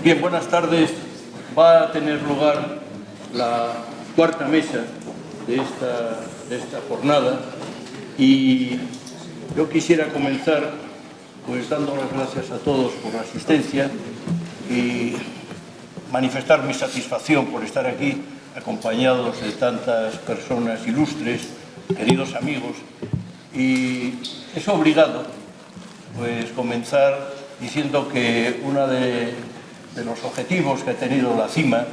Bien, buenas tardes. Va a tener lugar la cuarta mesa de esta jornada y yo quisiera comenzar pues dando las gracias a todos por la asistencia y manifestar mi satisfacción por estar aquí acompañados de tantas personas ilustres, queridos amigos, y es obligado pues comenzar diciendo que uno de los objetivos que ha tenido la CIMA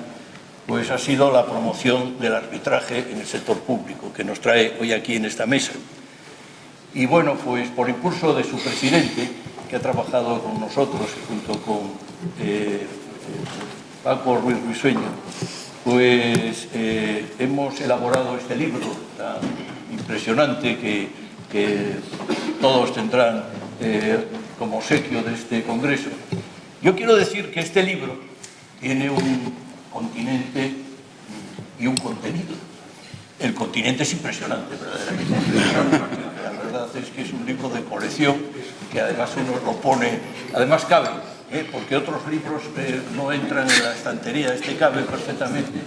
pues ha sido la promoción del arbitraje en el sector público, que nos trae hoy aquí en esta mesa. Y bueno, pues por impulso de su presidente, que ha trabajado con nosotros junto con Paco Ruiz Risueño, pues hemos elaborado este libro tan impresionante que todos tendrán como obsequio de este congreso. Yo quiero decir que este libro tiene un continente y un contenido. El continente es impresionante, verdaderamente. La verdad es que es un libro de colección que además uno lo pone, además cabe, porque otros libros no entran en la estantería, este cabe perfectamente,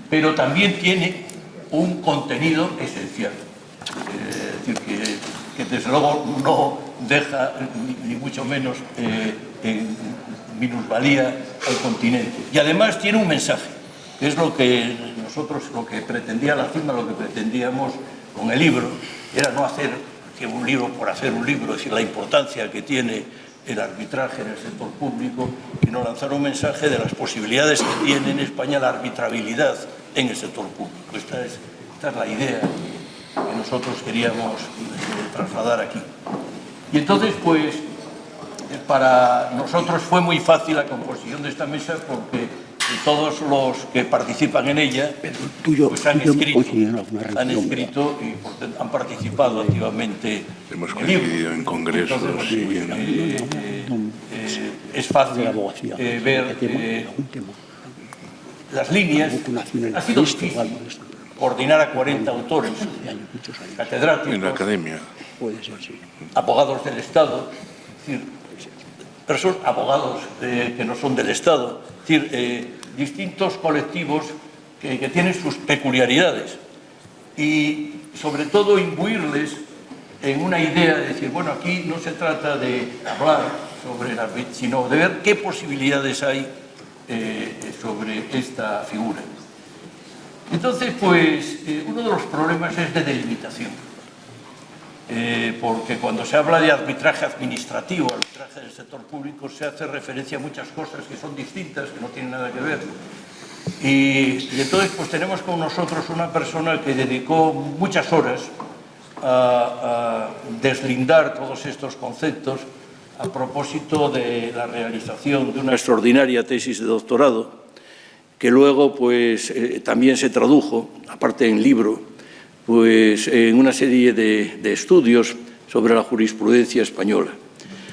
pero también tiene un contenido esencial. Es decir, que desde luego no deja ni mucho menos en minusvalía al continente. Y además tiene un mensaje, que es lo que nosotros, lo que pretendía la CIMA, lo que pretendíamos con el libro, era no hacer un libro por hacer un libro, es decir, la importancia que tiene el arbitraje en el sector público, sino lanzar un mensaje de las posibilidades que tiene en España la arbitrabilidad en el sector público. Esta es la idea que nosotros queríamos trasladar aquí. Y entonces, pues, para nosotros fue muy fácil la composición de esta mesa porque todos los que participan en ella pues han escrito y han participado activamente. Hemos coincidido en congresos. Entonces, es fácil ver las líneas. Ha sido difícil coordinar a 40 autores, catedráticos, en la academia, abogados del Estado, es decir, abogados que no son del Estado, es decir, distintos colectivos que tienen sus peculiaridades y sobre todo imbuirles en una idea de decir, bueno, aquí no se trata de hablar sobre el arbitraje, sino de ver qué posibilidades hay sobre esta figura. Entonces, pues, uno de los problemas es de delimitación. Porque cuando se habla de arbitraje administrativo, arbitraje del sector público, se hace referencia a muchas cosas que son distintas, que no tienen nada que ver. Y entonces pues tenemos con nosotros una persona que dedicó muchas horas a deslindar todos estos conceptos a propósito de la realización de una extraordinaria tesis de doctorado, que luego pues también se tradujo, aparte en libro, pues en una serie de estudios sobre la jurisprudencia española.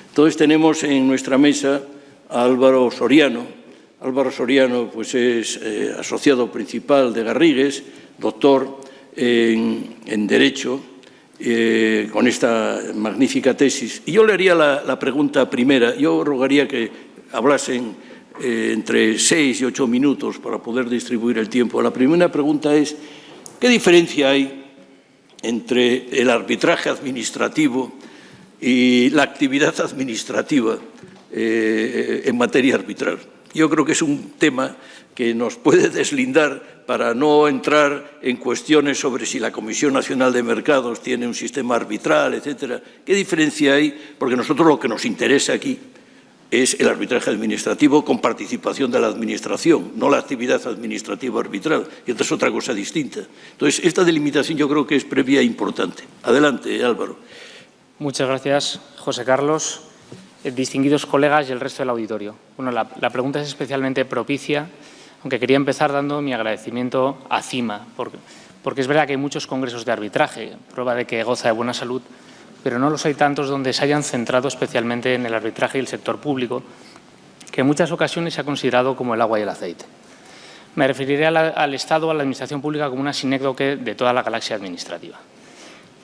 Entonces tenemos en nuestra mesa a Álvaro Soriano. Álvaro Soriano pues es asociado principal de Garrigues, doctor en Derecho, con esta magnífica tesis. Y yo le haría la pregunta primera. Yo rogaría que hablasen entre 6 y 8 minutos para poder distribuir el tiempo. La primera pregunta es, ¿qué diferencia hay entre el arbitraje administrativo y la actividad administrativa en materia arbitral? Yo creo que es un tema que nos puede deslindar para no entrar en cuestiones sobre si la Comisión Nacional de Mercados tiene un sistema arbitral, etcétera. ¿Qué diferencia hay? Porque nosotros lo que nos interesa aquí es el arbitraje administrativo con participación de la Administración, no la actividad administrativa arbitral, y esta es otra cosa distinta. Entonces, esta delimitación yo creo que es previa e importante. Adelante, Álvaro. Muchas gracias, José Carlos, distinguidos colegas y el resto del auditorio. Bueno, la pregunta es especialmente propicia, aunque quería empezar dando mi agradecimiento a CIMA, porque es verdad que hay muchos congresos de arbitraje, prueba de que goza de buena salud, pero no los hay tantos donde se hayan centrado especialmente en el arbitraje y el sector público, que en muchas ocasiones se ha considerado como el agua y el aceite. Me referiré al Estado, a la Administración pública, como una sinécdoque de toda la galaxia administrativa.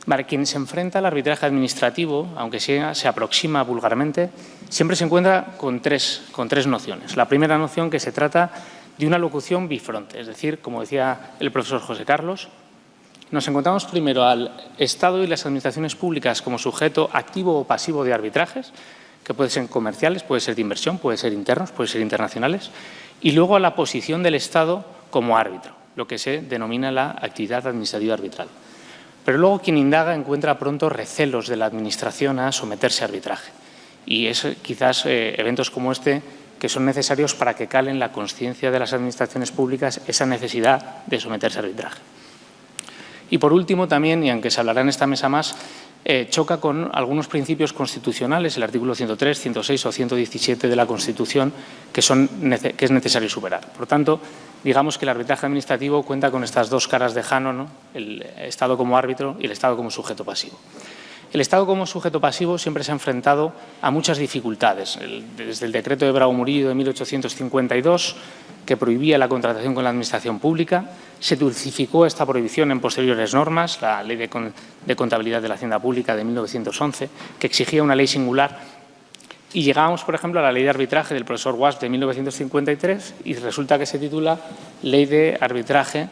Vale, quien se enfrenta al arbitraje administrativo, aunque se aproxima vulgarmente, siempre se encuentra con tres nociones. La primera noción, que se trata de una locución bifronte, es decir, como decía el profesor José Carlos, nos encontramos primero al Estado y las administraciones públicas como sujeto activo o pasivo de arbitrajes, que pueden ser comerciales, puede ser de inversión, puede ser internos, puede ser internacionales, y luego a la posición del Estado como árbitro, lo que se denomina la actividad administrativa arbitral. Pero luego quien indaga encuentra pronto recelos de la Administración a someterse a arbitraje. Y es quizás eventos como este que son necesarios para que calen la conciencia de las administraciones públicas esa necesidad de someterse a arbitraje. Y por último también, y aunque se hablará en esta mesa más, choca con algunos principios constitucionales, el artículo 103, 106 o 117 de la Constitución, que es necesario superar. Por tanto, digamos que el arbitraje administrativo cuenta con estas dos caras de Jano, ¿no? El Estado como árbitro y el Estado como sujeto pasivo. El Estado como sujeto pasivo siempre se ha enfrentado a muchas dificultades. Desde el decreto de Bravo Murillo de 1852, que prohibía la contratación con la Administración pública, se dulcificó esta prohibición en posteriores normas, la Ley de Contabilidad de la Hacienda Pública de 1911, que exigía una ley singular. Y llegábamos, por ejemplo, a la Ley de Arbitraje del profesor Wasp de 1953 y resulta que se titula Ley de Arbitraje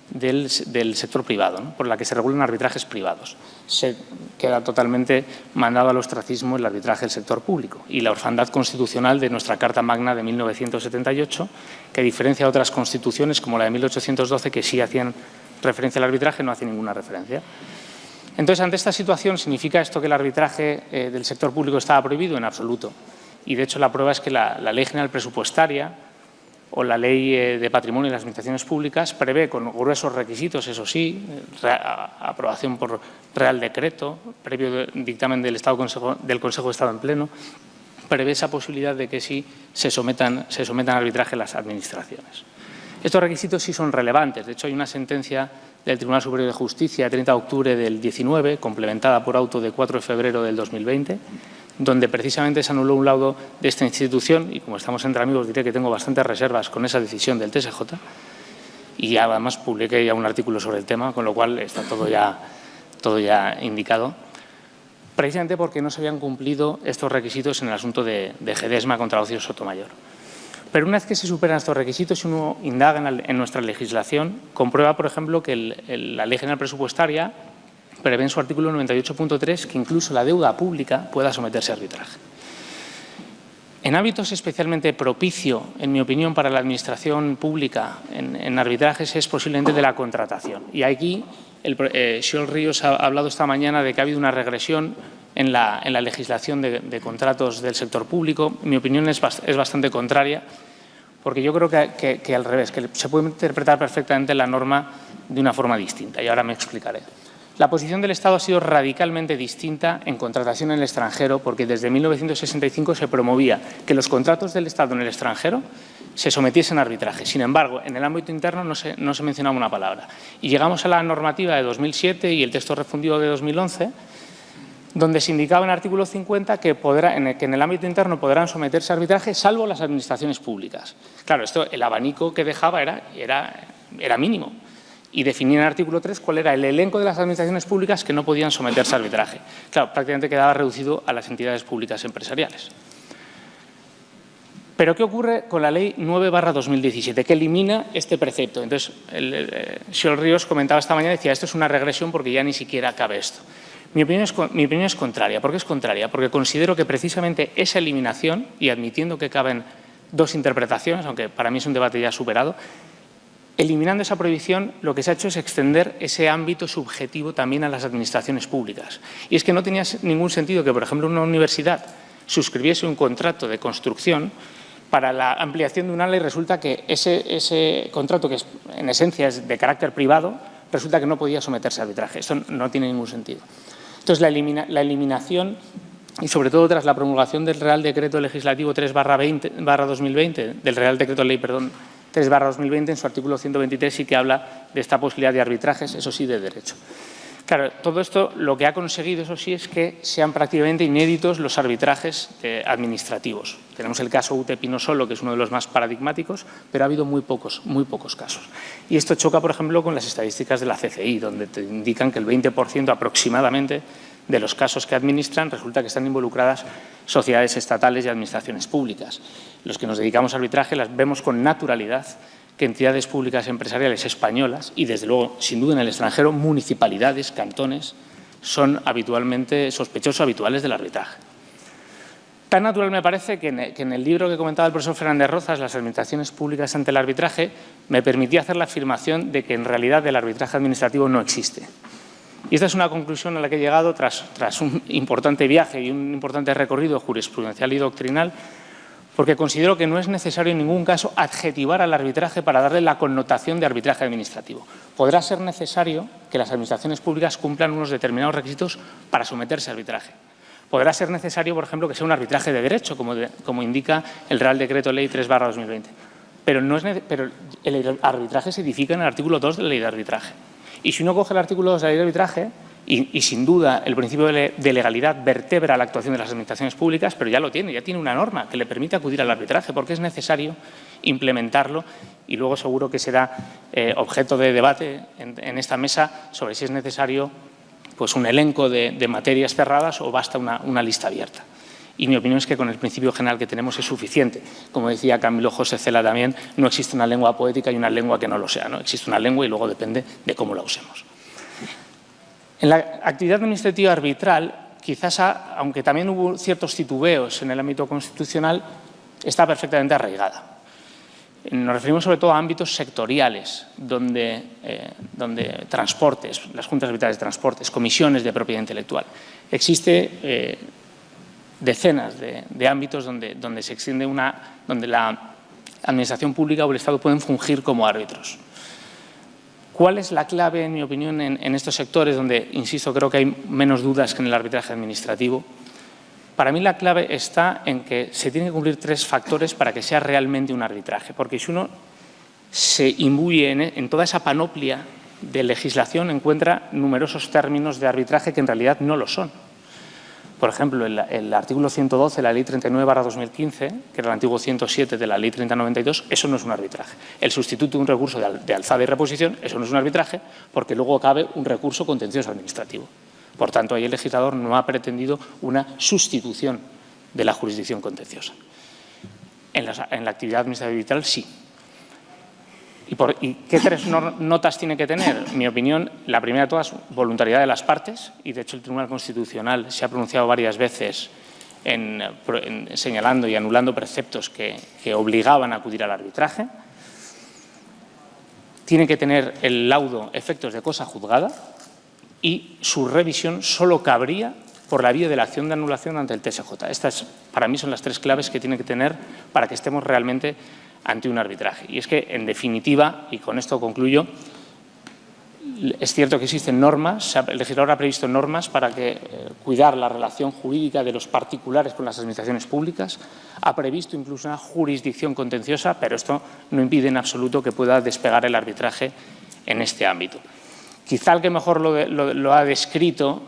del sector privado, ¿no? Por la que se regulan arbitrajes privados. Se queda totalmente mandado al ostracismo el arbitraje del sector público y la orfandad constitucional de nuestra Carta Magna de 1978, que a diferencia de otras constituciones como la de 1812, que sí hacían referencia al arbitraje, no hace ninguna referencia. Entonces, ante esta situación, ¿significa esto que el arbitraje del sector público estaba prohibido? En absoluto. Y, de hecho, la prueba es que la Ley General Presupuestaria o la Ley de Patrimonio de las Administraciones Públicas prevé, con gruesos requisitos, eso sí, aprobación por Real Decreto, previo dictamen del Consejo de Estado en pleno, prevé esa posibilidad de que sí se sometan a arbitraje las administraciones. Estos requisitos sí son relevantes. De hecho, hay una sentencia del Tribunal Superior de Justicia de 30 de octubre del 19, complementada por auto de 4 de febrero del 2020, donde precisamente se anuló un laudo de esta institución y, como estamos entre amigos, diré que tengo bastantes reservas con esa decisión del TSJ y además publiqué ya un artículo sobre el tema, con lo cual está todo ya indicado, precisamente porque no se habían cumplido estos requisitos en el asunto de Gedesma contra Ocio Sotomayor. Pero una vez que se superan estos requisitos y uno indaga en nuestra legislación, comprueba, por ejemplo, que la Ley General Presupuestaria prevé en su artículo 98.3 que incluso la deuda pública pueda someterse a arbitraje. En ámbitos especialmente propicio, en mi opinión, para la Administración pública en arbitrajes es posiblemente de la contratación. Y aquí Xiol Ríos ha hablado esta mañana de que ha habido una regresión en la legislación de contratos del sector público. Mi opinión es bastante contraria, porque yo creo que al revés, que se puede interpretar perfectamente la norma de una forma distinta, y ahora me explicaré. La posición del Estado ha sido radicalmente distinta en contratación en el extranjero, porque desde 1965 se promovía que los contratos del Estado en el extranjero se sometiesen a arbitraje. Sin embargo, en el ámbito interno no se mencionaba una palabra. Y llegamos a la normativa de 2007 y el texto refundido de 2011, donde se indicaba en el artículo 50 que en el ámbito interno podrán someterse a arbitraje salvo las administraciones públicas. Claro, el abanico que dejaba era mínimo. Y definía en el artículo 3 cuál era el elenco de las administraciones públicas que no podían someterse a arbitraje. Claro, prácticamente quedaba reducido a las entidades públicas empresariales. Pero ¿qué ocurre con la Ley 9/2017, que elimina este precepto? Entonces, Xiol Ríos comentaba esta mañana y decía, esto es una regresión porque ya ni siquiera cabe esto. Mi opinión es contraria. ¿Por qué es contraria? Porque considero que precisamente esa eliminación, y admitiendo que caben dos interpretaciones, aunque para mí es un debate ya superado, eliminando esa prohibición, lo que se ha hecho es extender ese ámbito subjetivo también a las administraciones públicas. Y es que no tenía ningún sentido que, por ejemplo, una universidad suscribiese un contrato de construcción para la ampliación de una ley. Resulta que ese contrato, que en esencia es de carácter privado, resulta que no podía someterse a arbitraje. Esto no tiene ningún sentido. Entonces, la eliminación, y sobre todo tras la promulgación del Real Decreto Legislativo 3/2020, del Real Decreto Ley, 3/2020, en su artículo 123 sí que habla de esta posibilidad de arbitrajes, eso sí, de derecho. Claro, todo esto lo que ha conseguido, eso sí, es que sean prácticamente inéditos los arbitrajes administrativos. Tenemos el caso UT Pinosolo, que es uno de los más paradigmáticos, pero ha habido muy pocos casos. Y esto choca, por ejemplo, con las estadísticas de la CCI, donde te indican que el 20% aproximadamente de los casos que administran resulta que están involucradas sociedades estatales y administraciones públicas. Los que nos dedicamos al arbitraje las vemos con naturalidad que entidades públicas empresariales españolas y, desde luego, sin duda en el extranjero, municipalidades, cantones, son habitualmente sospechosos habituales del arbitraje. Tan natural me parece que en el libro que comentaba el profesor Fernández Rozas, Las administraciones públicas ante el arbitraje, me permitía hacer la afirmación de que en realidad el arbitraje administrativo no existe. Y esta es una conclusión a la que he llegado tras un importante viaje y un importante recorrido jurisprudencial y doctrinal, porque considero que no es necesario en ningún caso adjetivar al arbitraje para darle la connotación de arbitraje administrativo. Podrá ser necesario que las administraciones públicas cumplan unos determinados requisitos para someterse a arbitraje. Podrá ser necesario, por ejemplo, que sea un arbitraje de derecho, como indica el Real Decreto Ley 3/2020. Pero el arbitraje se edifica en el artículo 2 de la Ley de Arbitraje. Y si uno coge el artículo 2 de la Ley de Arbitraje, y sin duda el principio de legalidad vertebra la actuación de las administraciones públicas, pero ya lo tiene, ya tiene una norma que le permite acudir al arbitraje, porque es necesario implementarlo y luego seguro que será objeto de debate en esta mesa sobre si es necesario pues, un elenco de materias cerradas o basta una lista abierta. Y mi opinión es que con el principio general que tenemos es suficiente. Como decía Camilo José Cela también, no existe una lengua poética y una lengua que no lo sea, ¿no? Existe una lengua y luego depende de cómo la usemos. En la actividad administrativa arbitral, quizás, aunque también hubo ciertos titubeos en el ámbito constitucional, está perfectamente arraigada. Nos referimos sobre todo a ámbitos sectoriales, donde transportes, las juntas arbitrales de transportes, comisiones de propiedad intelectual. Existe decenas de ámbitos donde se extiende donde la administración pública o el Estado pueden fungir como árbitros. ¿Cuál es la clave, en mi opinión, en estos sectores donde, insisto, creo que hay menos dudas que en el arbitraje administrativo? Para mí la clave está en que se tienen que cumplir 3 factores para que sea realmente un arbitraje, porque si uno se imbuye en toda esa panoplia de legislación encuentra numerosos términos de arbitraje que en realidad no lo son. Por ejemplo, el artículo 112 de la Ley 39/2015, que era el antiguo 107 de la Ley 30/92, eso no es un arbitraje. El sustituto de un recurso de alzada y reposición, eso no es un arbitraje, porque luego cabe un recurso contencioso administrativo. Por tanto, ahí el legislador no ha pretendido una sustitución de la jurisdicción contenciosa. En la actividad administrativa arbitral, sí. ¿Y qué 3 notas tiene que tener? Mi opinión, la primera de todas, voluntariedad de las partes, y de hecho el Tribunal Constitucional se ha pronunciado varias veces señalando y anulando preceptos que obligaban a acudir al arbitraje. Tiene que tener el laudo efectos de cosa juzgada y su revisión solo cabría por la vía de la acción de anulación ante el TSJ. Estas, para mí, son las 3 claves que tiene que tener para que estemos realmente ante un arbitraje. Y es que, en definitiva, y con esto concluyo, es cierto que existen normas, el legislador ha previsto normas para cuidar la relación jurídica de los particulares con las administraciones públicas, ha previsto incluso una jurisdicción contenciosa, pero esto no impide en absoluto que pueda despegar el arbitraje en este ámbito. Quizá el que mejor lo ha descrito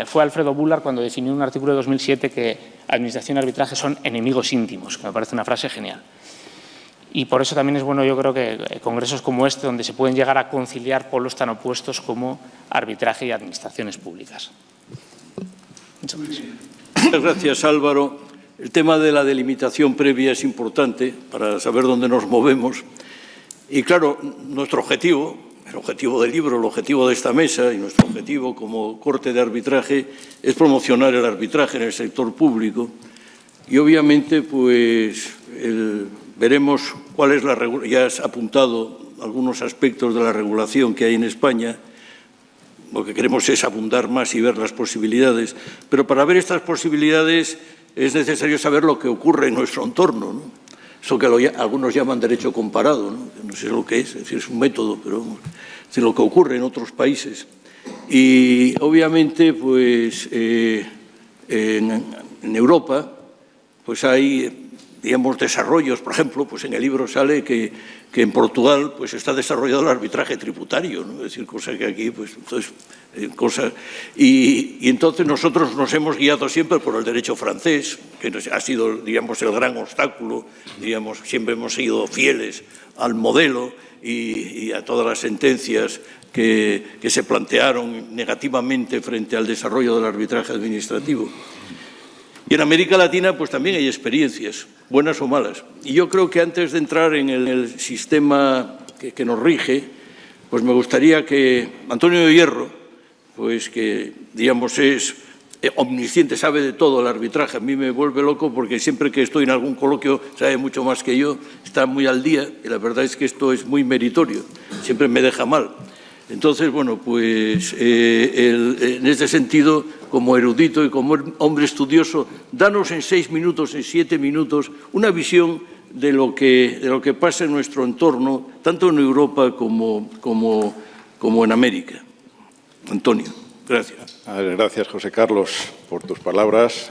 fue Alfredo Bullard cuando definió en un artículo de 2007 que administración y arbitraje son enemigos íntimos, que me parece una frase genial. Y por eso también es bueno, yo creo, que congresos como este, donde se pueden llegar a conciliar polos tan opuestos como arbitraje y administraciones públicas. Muchas gracias. Muchas gracias, Álvaro. El tema de la delimitación previa es importante para saber dónde nos movemos. Y, claro, nuestro objetivo, el objetivo del libro, el objetivo de esta mesa y nuestro objetivo como Corte de Arbitraje es promocionar el arbitraje en el sector público. Y, obviamente, pues veremos cuál es la regulación. Ya has apuntado algunos aspectos de la regulación que hay en España. Lo que queremos es abundar más y ver las posibilidades. Pero para ver estas posibilidades es necesario saber lo que ocurre en nuestro entorno, ¿no? Eso que algunos llaman derecho comparado, ¿no? No sé lo que es decir, es un método, pero es lo que ocurre en otros países. Y, obviamente, pues en Europa pues hay, digamos, desarrollos. Por ejemplo, pues en el libro sale que en Portugal pues está desarrollado el arbitraje tributario, ¿no? Es decir, cosa que aquí, pues entonces cosas. Y entonces nosotros nos hemos guiado siempre por el derecho francés, que ha sido, digamos, el gran obstáculo. Digamos, siempre hemos sido fieles al modelo y a todas las sentencias que se plantearon negativamente frente al desarrollo del arbitraje administrativo. Y en América Latina pues también hay experiencias, buenas o malas. Y yo creo que antes de entrar en el sistema que nos rige, pues me gustaría que Antonio Hierro, pues que digamos es omnisciente, sabe de todo el arbitraje. A mí me vuelve loco porque siempre que estoy en algún coloquio sabe mucho más que yo, está muy al día y la verdad es que esto es muy meritorio, siempre me deja mal. Entonces, bueno, pues en este sentido, como erudito y como hombre estudioso, danos en 6 minutos, en 7 minutos, una visión de lo que pasa en nuestro entorno, tanto en Europa como en América. Antonio, gracias. Gracias, José Carlos, por tus palabras.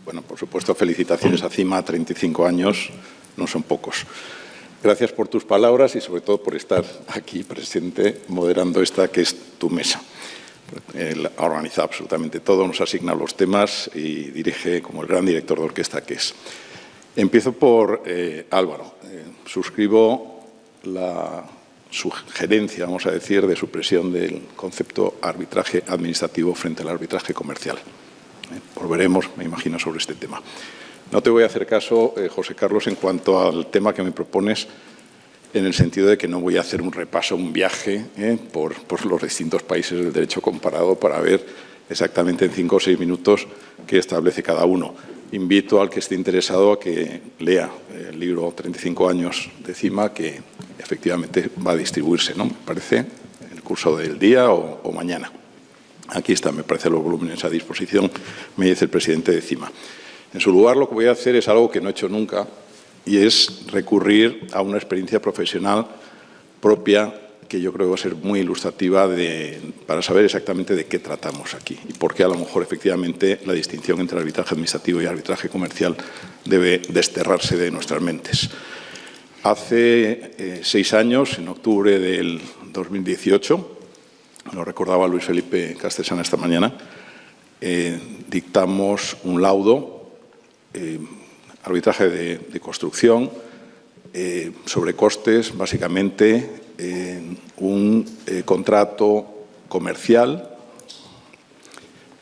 Bueno, por supuesto, felicitaciones a CIMA, 35 años, no son pocos. Gracias por tus palabras y, sobre todo, por estar aquí presente moderando esta que es tu mesa. Él ha organizado absolutamente todo, nos asigna los temas y dirige como el gran director de orquesta que es. Empiezo por Álvaro. Suscribo la sugerencia, vamos a decir, de supresión del concepto arbitraje administrativo frente al arbitraje comercial. Volveremos, me imagino, sobre este tema. No te voy a hacer caso, José Carlos, en cuanto al tema que me propones, en el sentido de que no voy a hacer un repaso, un viaje por los distintos países del derecho comparado para ver exactamente en 5 o 6 minutos qué establece cada uno. Invito al que esté interesado a que lea el libro 35 años de CIMA, que efectivamente va a distribuirse, ¿no? Me parece, en el curso del día o mañana. Aquí están, me parece, los volúmenes a disposición, me dice el presidente de CIMA. En su lugar, lo que voy a hacer es algo que no he hecho nunca, y es recurrir a una experiencia profesional propia que yo creo que va a ser muy ilustrativa para saber exactamente de qué tratamos aquí y por qué a lo mejor efectivamente la distinción entre arbitraje administrativo y arbitraje comercial debe desterrarse de nuestras mentes. Hace 6 años, en octubre del 2018, lo recordaba Luis Felipe Castesana esta mañana, dictamos un laudo, arbitraje de construcción, sobre costes, básicamente, un contrato comercial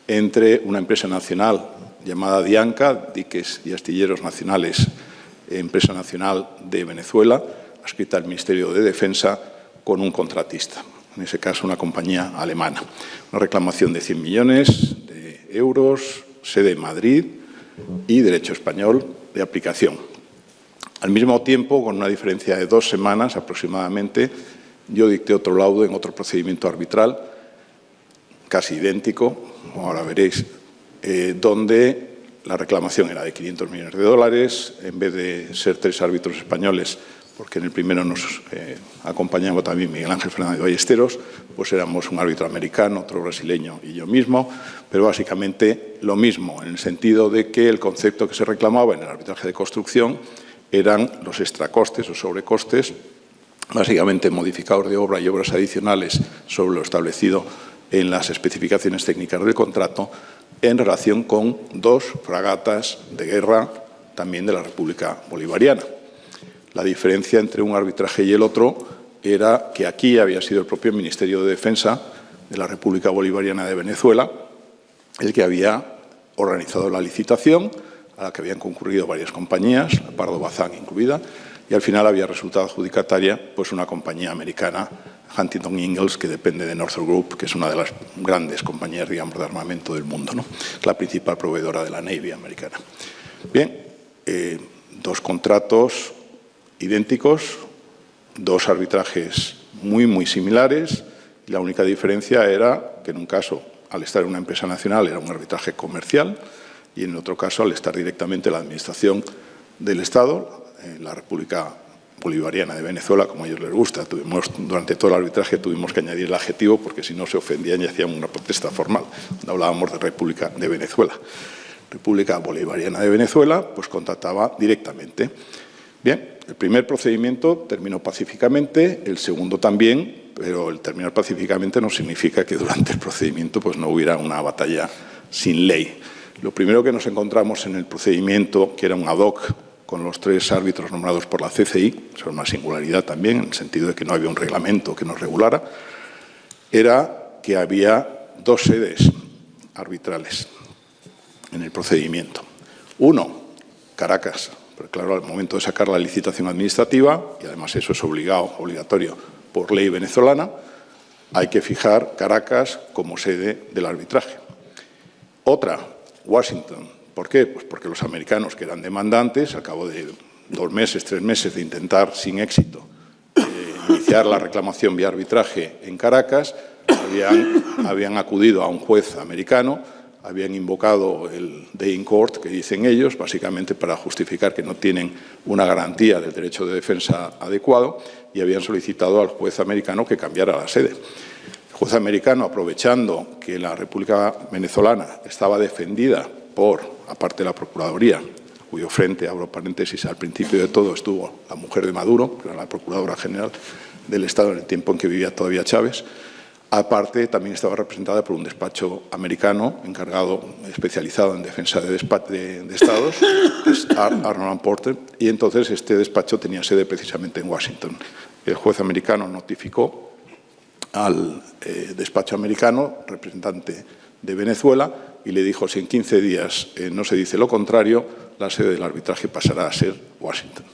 entre una empresa nacional llamada Dianca, Diques y Astilleros Nacionales, empresa nacional de Venezuela, adscrita al Ministerio de Defensa, con un contratista, en ese caso una compañía alemana. Una reclamación de 100 millones de euros, sede en Madrid y derecho español de aplicación. Al mismo tiempo, con una diferencia de 2 semanas aproximadamente, yo dicté otro laudo en otro procedimiento arbitral, casi idéntico, como ahora veréis, donde la reclamación era de 500 millones de dólares, en vez de ser 3 árbitros españoles, porque en el primero nos acompañaba también Miguel Ángel Fernández Ballesteros, pues éramos un árbitro americano, otro brasileño y yo mismo, pero básicamente lo mismo, en el sentido de que el concepto que se reclamaba en el arbitraje de construcción eran los extracostes o sobrecostes, básicamente modificados de obra y obras adicionales sobre lo establecido en las especificaciones técnicas del contrato, en relación con 2 fragatas de guerra también de la República Bolivariana. La diferencia entre un arbitraje y el otro era que aquí había sido el propio Ministerio de Defensa de la República Bolivariana de Venezuela el que había organizado la licitación, a la que habían concurrido varias compañías, la Pardo Bazán incluida, y al final había resultado adjudicataria pues una compañía americana, Huntington Ingalls, que depende de Northrop Group, que es una de las grandes compañías, digamos, de armamento del mundo, ¿no? La principal proveedora de la Navy americana. Bien, 2 contratos idénticos, 2 arbitrajes muy similares, y la única diferencia era que en un caso, al estar en una empresa nacional, era un arbitraje comercial, y en otro caso, al estar directamente en la Administración del Estado, en la República Bolivariana de Venezuela, como a ellos les gusta. Durante todo el arbitraje tuvimos que añadir el adjetivo porque si no se ofendían y hacían una protesta formal. Cuando hablábamos de República de Venezuela. República Bolivariana de Venezuela, pues contrataba directamente. Bien, el primer procedimiento terminó pacíficamente, el segundo también, pero el terminar pacíficamente no significa que durante el procedimiento pues, no hubiera una batalla sin ley. Lo primero que nos encontramos en el procedimiento, que era un ad hoc con los 3 árbitros nombrados por la CCI, eso es una singularidad también, en el sentido de que no había un reglamento que nos regulara, era que había 2 sedes arbitrales en el procedimiento. Uno, Caracas, pero claro, al momento de sacar la licitación administrativa, y además eso es obligatorio por ley venezolana, hay que fijar Caracas como sede del arbitraje. Otra, Washington. ¿Por qué? Pues porque los americanos, que eran demandantes, al cabo de 2 meses, 3 meses de intentar sin éxito iniciar la reclamación vía arbitraje en Caracas, habían acudido a un juez americano, habían invocado el Day in Court, que dicen ellos, básicamente para justificar que no tienen una garantía del derecho de defensa adecuado, y habían solicitado al juez americano que cambiara la sede. El juez americano, aprovechando que la República Venezolana estaba defendida por, aparte de la Procuraduría, cuyo frente, abro paréntesis, al principio de todo estuvo la mujer de Maduro, que era la Procuradora General del Estado en el tiempo en que vivía todavía Chávez. Aparte, también estaba representada por un despacho americano especializado en defensa de Estados, que es Arnold & Porter, y entonces este despacho tenía sede precisamente en Washington. El juez americano notificó al despacho americano, representante de Venezuela, y le dijo: si en 15 días no se dice lo contrario, la sede del arbitraje pasará a ser Washington.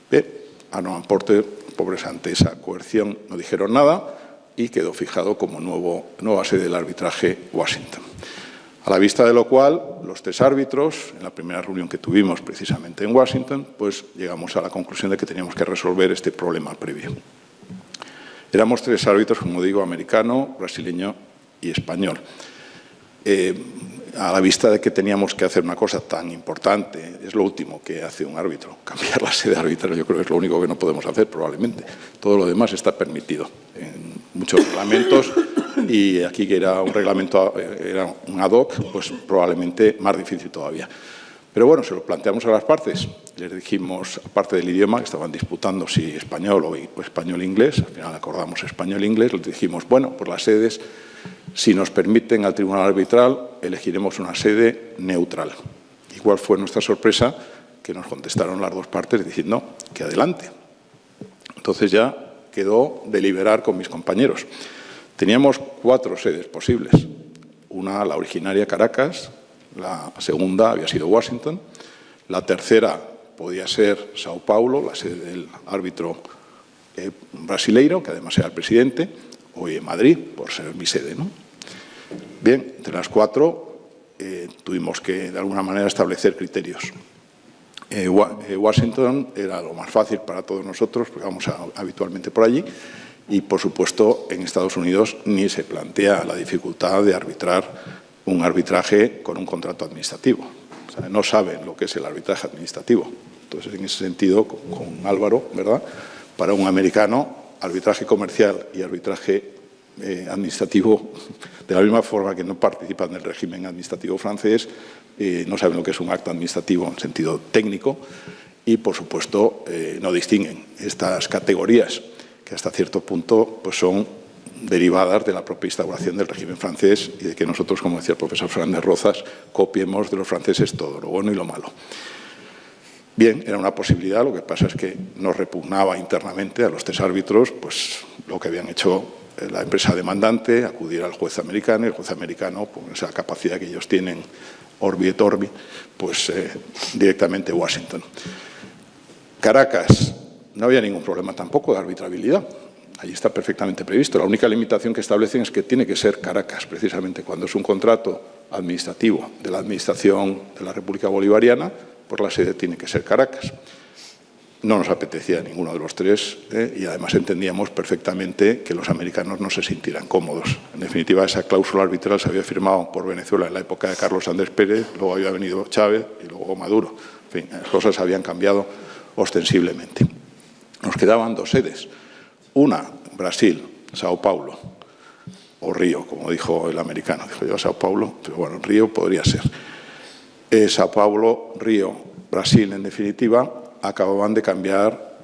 Bien, Arnold & Porter, pobres ante esa coerción, no dijeron nada, y quedó fijado como nueva sede del arbitraje Washington. A la vista de lo cual, los 3 árbitros, en la primera reunión que tuvimos precisamente en Washington, pues llegamos a la conclusión de que teníamos que resolver este problema previo. Éramos 3 árbitros, como digo, americano, brasileño y español. A la vista de que teníamos que hacer una cosa tan importante, es lo último que hace un árbitro, cambiar la sede arbitral, yo creo que es lo único que no podemos hacer probablemente. Todo lo demás está permitido en muchos reglamentos, y aquí que era un reglamento, era un ad hoc, pues probablemente más difícil todavía. Pero bueno, se lo planteamos a las partes, les dijimos, aparte del idioma, que estaban disputando si español o español-inglés, al final acordamos español-inglés, les dijimos, bueno, pues las sedes, si nos permiten al tribunal arbitral, elegiremos una sede neutral. Igual fue nuestra sorpresa que nos contestaron las 2 partes diciendo que adelante. Entonces ya quedó deliberar con mis compañeros. Teníamos 4 sedes posibles. Una, la originaria, Caracas; la segunda había sido Washington; la tercera podía ser Sao Paulo, la sede del árbitro brasileiro, que además era el presidente, o Madrid, por ser mi sede, ¿no? Bien, entre las 4 tuvimos que, de alguna manera, establecer criterios. Washington era lo más fácil para todos nosotros, porque vamos habitualmente por allí, y, por supuesto, en Estados Unidos ni se plantea la dificultad de arbitrar un arbitraje con un contrato administrativo. O sea, no saben lo que es el arbitraje administrativo. Entonces, en ese sentido, con Álvaro, ¿verdad?, para un americano, arbitraje comercial y arbitraje administrativo, de la misma forma que no participan del régimen administrativo francés, no saben lo que es un acto administrativo en sentido técnico y, por supuesto, no distinguen estas categorías, que hasta cierto punto pues son derivadas de la propia instauración del régimen francés y de que nosotros, como decía el profesor Fernández Rozas, copiemos de los franceses todo, lo bueno y lo malo. Bien, era una posibilidad, lo que pasa es que nos repugnaba internamente a los 3 árbitros pues lo que habían hecho la empresa demandante, acudir al juez americano, y el juez americano, con esa capacidad que ellos tienen, orbi et orbi, pues directamente Washington. Caracas, no había ningún problema tampoco de arbitrabilidad. Allí está perfectamente previsto. La única limitación que establecen es que tiene que ser Caracas, precisamente cuando es un contrato administrativo de la Administración de la República Bolivariana, pues la sede tiene que ser Caracas. No nos apetecía ninguno de los 3 y además entendíamos perfectamente que los americanos no se sintieran cómodos. En definitiva, esa cláusula arbitral se había firmado por Venezuela en la época de Carlos Andrés Pérez, luego había venido Chávez y luego Maduro. En fin, las cosas habían cambiado ostensiblemente. Nos quedaban 2 sedes. Una, Brasil, Sao Paulo, o Río, como dijo el americano. Dijo yo Sao Paulo, pero bueno, Río podría ser. Sao Paulo, Río, Brasil, en definitiva, acababan de cambiar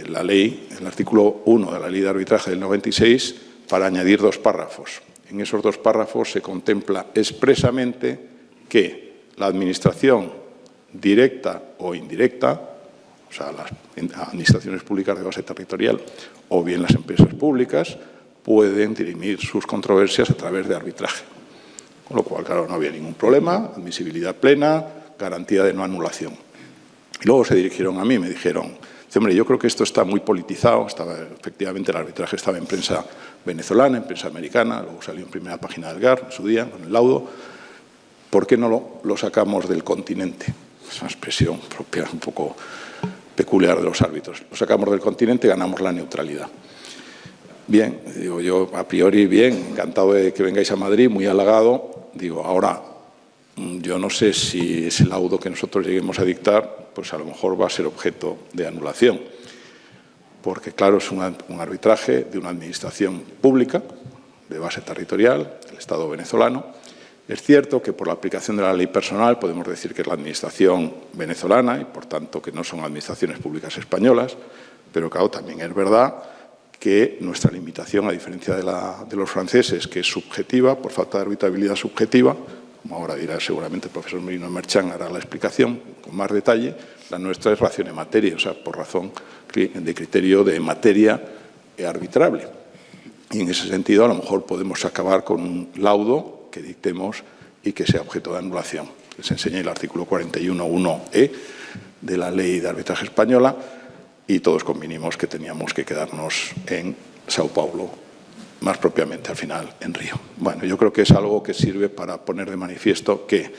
la ley, el artículo 1 de la Ley de Arbitraje del 96, para añadir 2 párrafos. En esos 2 párrafos se contempla expresamente que la administración directa o indirecta, o sea, las administraciones públicas de base territorial o bien las empresas públicas, pueden dirimir sus controversias a través de arbitraje. Con lo cual, claro, no había ningún problema, admisibilidad plena, garantía de no anulación. Y luego se dirigieron a mí y me dijeron, hombre, yo creo que esto está muy politizado, efectivamente el arbitraje estaba en prensa venezolana, en prensa americana, luego salió en primera página del GAR, en su día, con el laudo, ¿por qué no lo sacamos del continente? Es una expresión propia, un poco peculiar de los árbitros. Lo sacamos del continente y ganamos la neutralidad. Bien, digo yo, a priori bien, encantado de que vengáis a Madrid, muy halagado. Digo, ahora, yo no sé si ese laudo que nosotros lleguemos a dictar, pues a lo mejor va a ser objeto de anulación. Porque, claro, es un arbitraje de una administración pública, de base territorial, el Estado venezolano. Es cierto que por la aplicación de la ley personal podemos decir que es la administración venezolana y, por tanto, que no son administraciones públicas españolas, pero, claro, también es verdad que nuestra limitación, a diferencia de los franceses, que es subjetiva, por falta de arbitrabilidad subjetiva, como ahora dirá seguramente el profesor Merino Merchán, hará la explicación con más detalle, la nuestra es ración en materia, o sea, por razón de criterio de materia arbitrable. Y en ese sentido, a lo mejor podemos acabar con un laudo que dictemos y que sea objeto de anulación. Les enseñé el artículo 41.1e de la Ley de Arbitraje Española y todos convinimos que teníamos que quedarnos en Sao Paulo, más propiamente al final en Río. Bueno, yo creo que es algo que sirve para poner de manifiesto que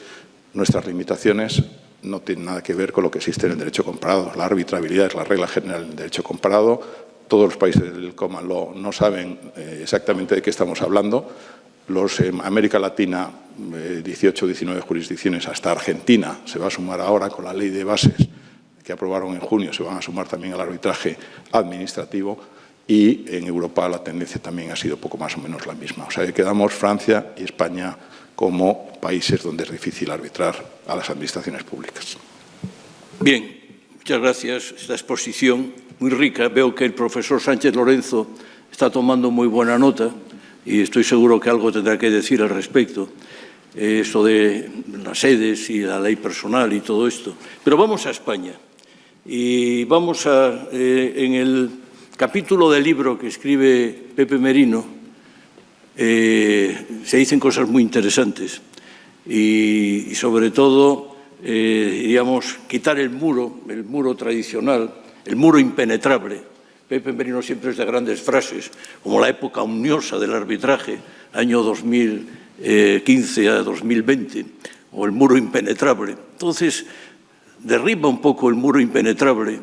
nuestras limitaciones no tienen nada que ver con lo que existe en el derecho comparado. La arbitrabilidad es la regla general del derecho comparado. Todos los países del Common Law no saben exactamente de qué estamos hablando. Los en América Latina, 18 o 19 jurisdicciones, hasta Argentina, se va a sumar ahora con la ley de bases que aprobaron en junio, se van a sumar también al arbitraje administrativo, y en Europa la tendencia también ha sido poco más o menos la misma. O sea, que quedamos Francia y España como países donde es difícil arbitrar a las administraciones públicas. Bien, muchas gracias. Esta exposición muy rica. Veo que el profesor Sánchez Lorenzo está tomando muy buena nota y estoy seguro que algo tendrá que decir al respecto. Eso de las sedes y la ley personal y todo esto. Pero vamos a España. Y vamos en el capítulo del libro que escribe Pepe Merino, se dicen cosas muy interesantes y sobre todo, digamos, quitar el muro tradicional, el muro impenetrable. Pepe Merino siempre es de grandes frases, como la época omniosa del arbitraje, año 2015 a 2020, o el muro impenetrable. Entonces, derriba un poco el muro impenetrable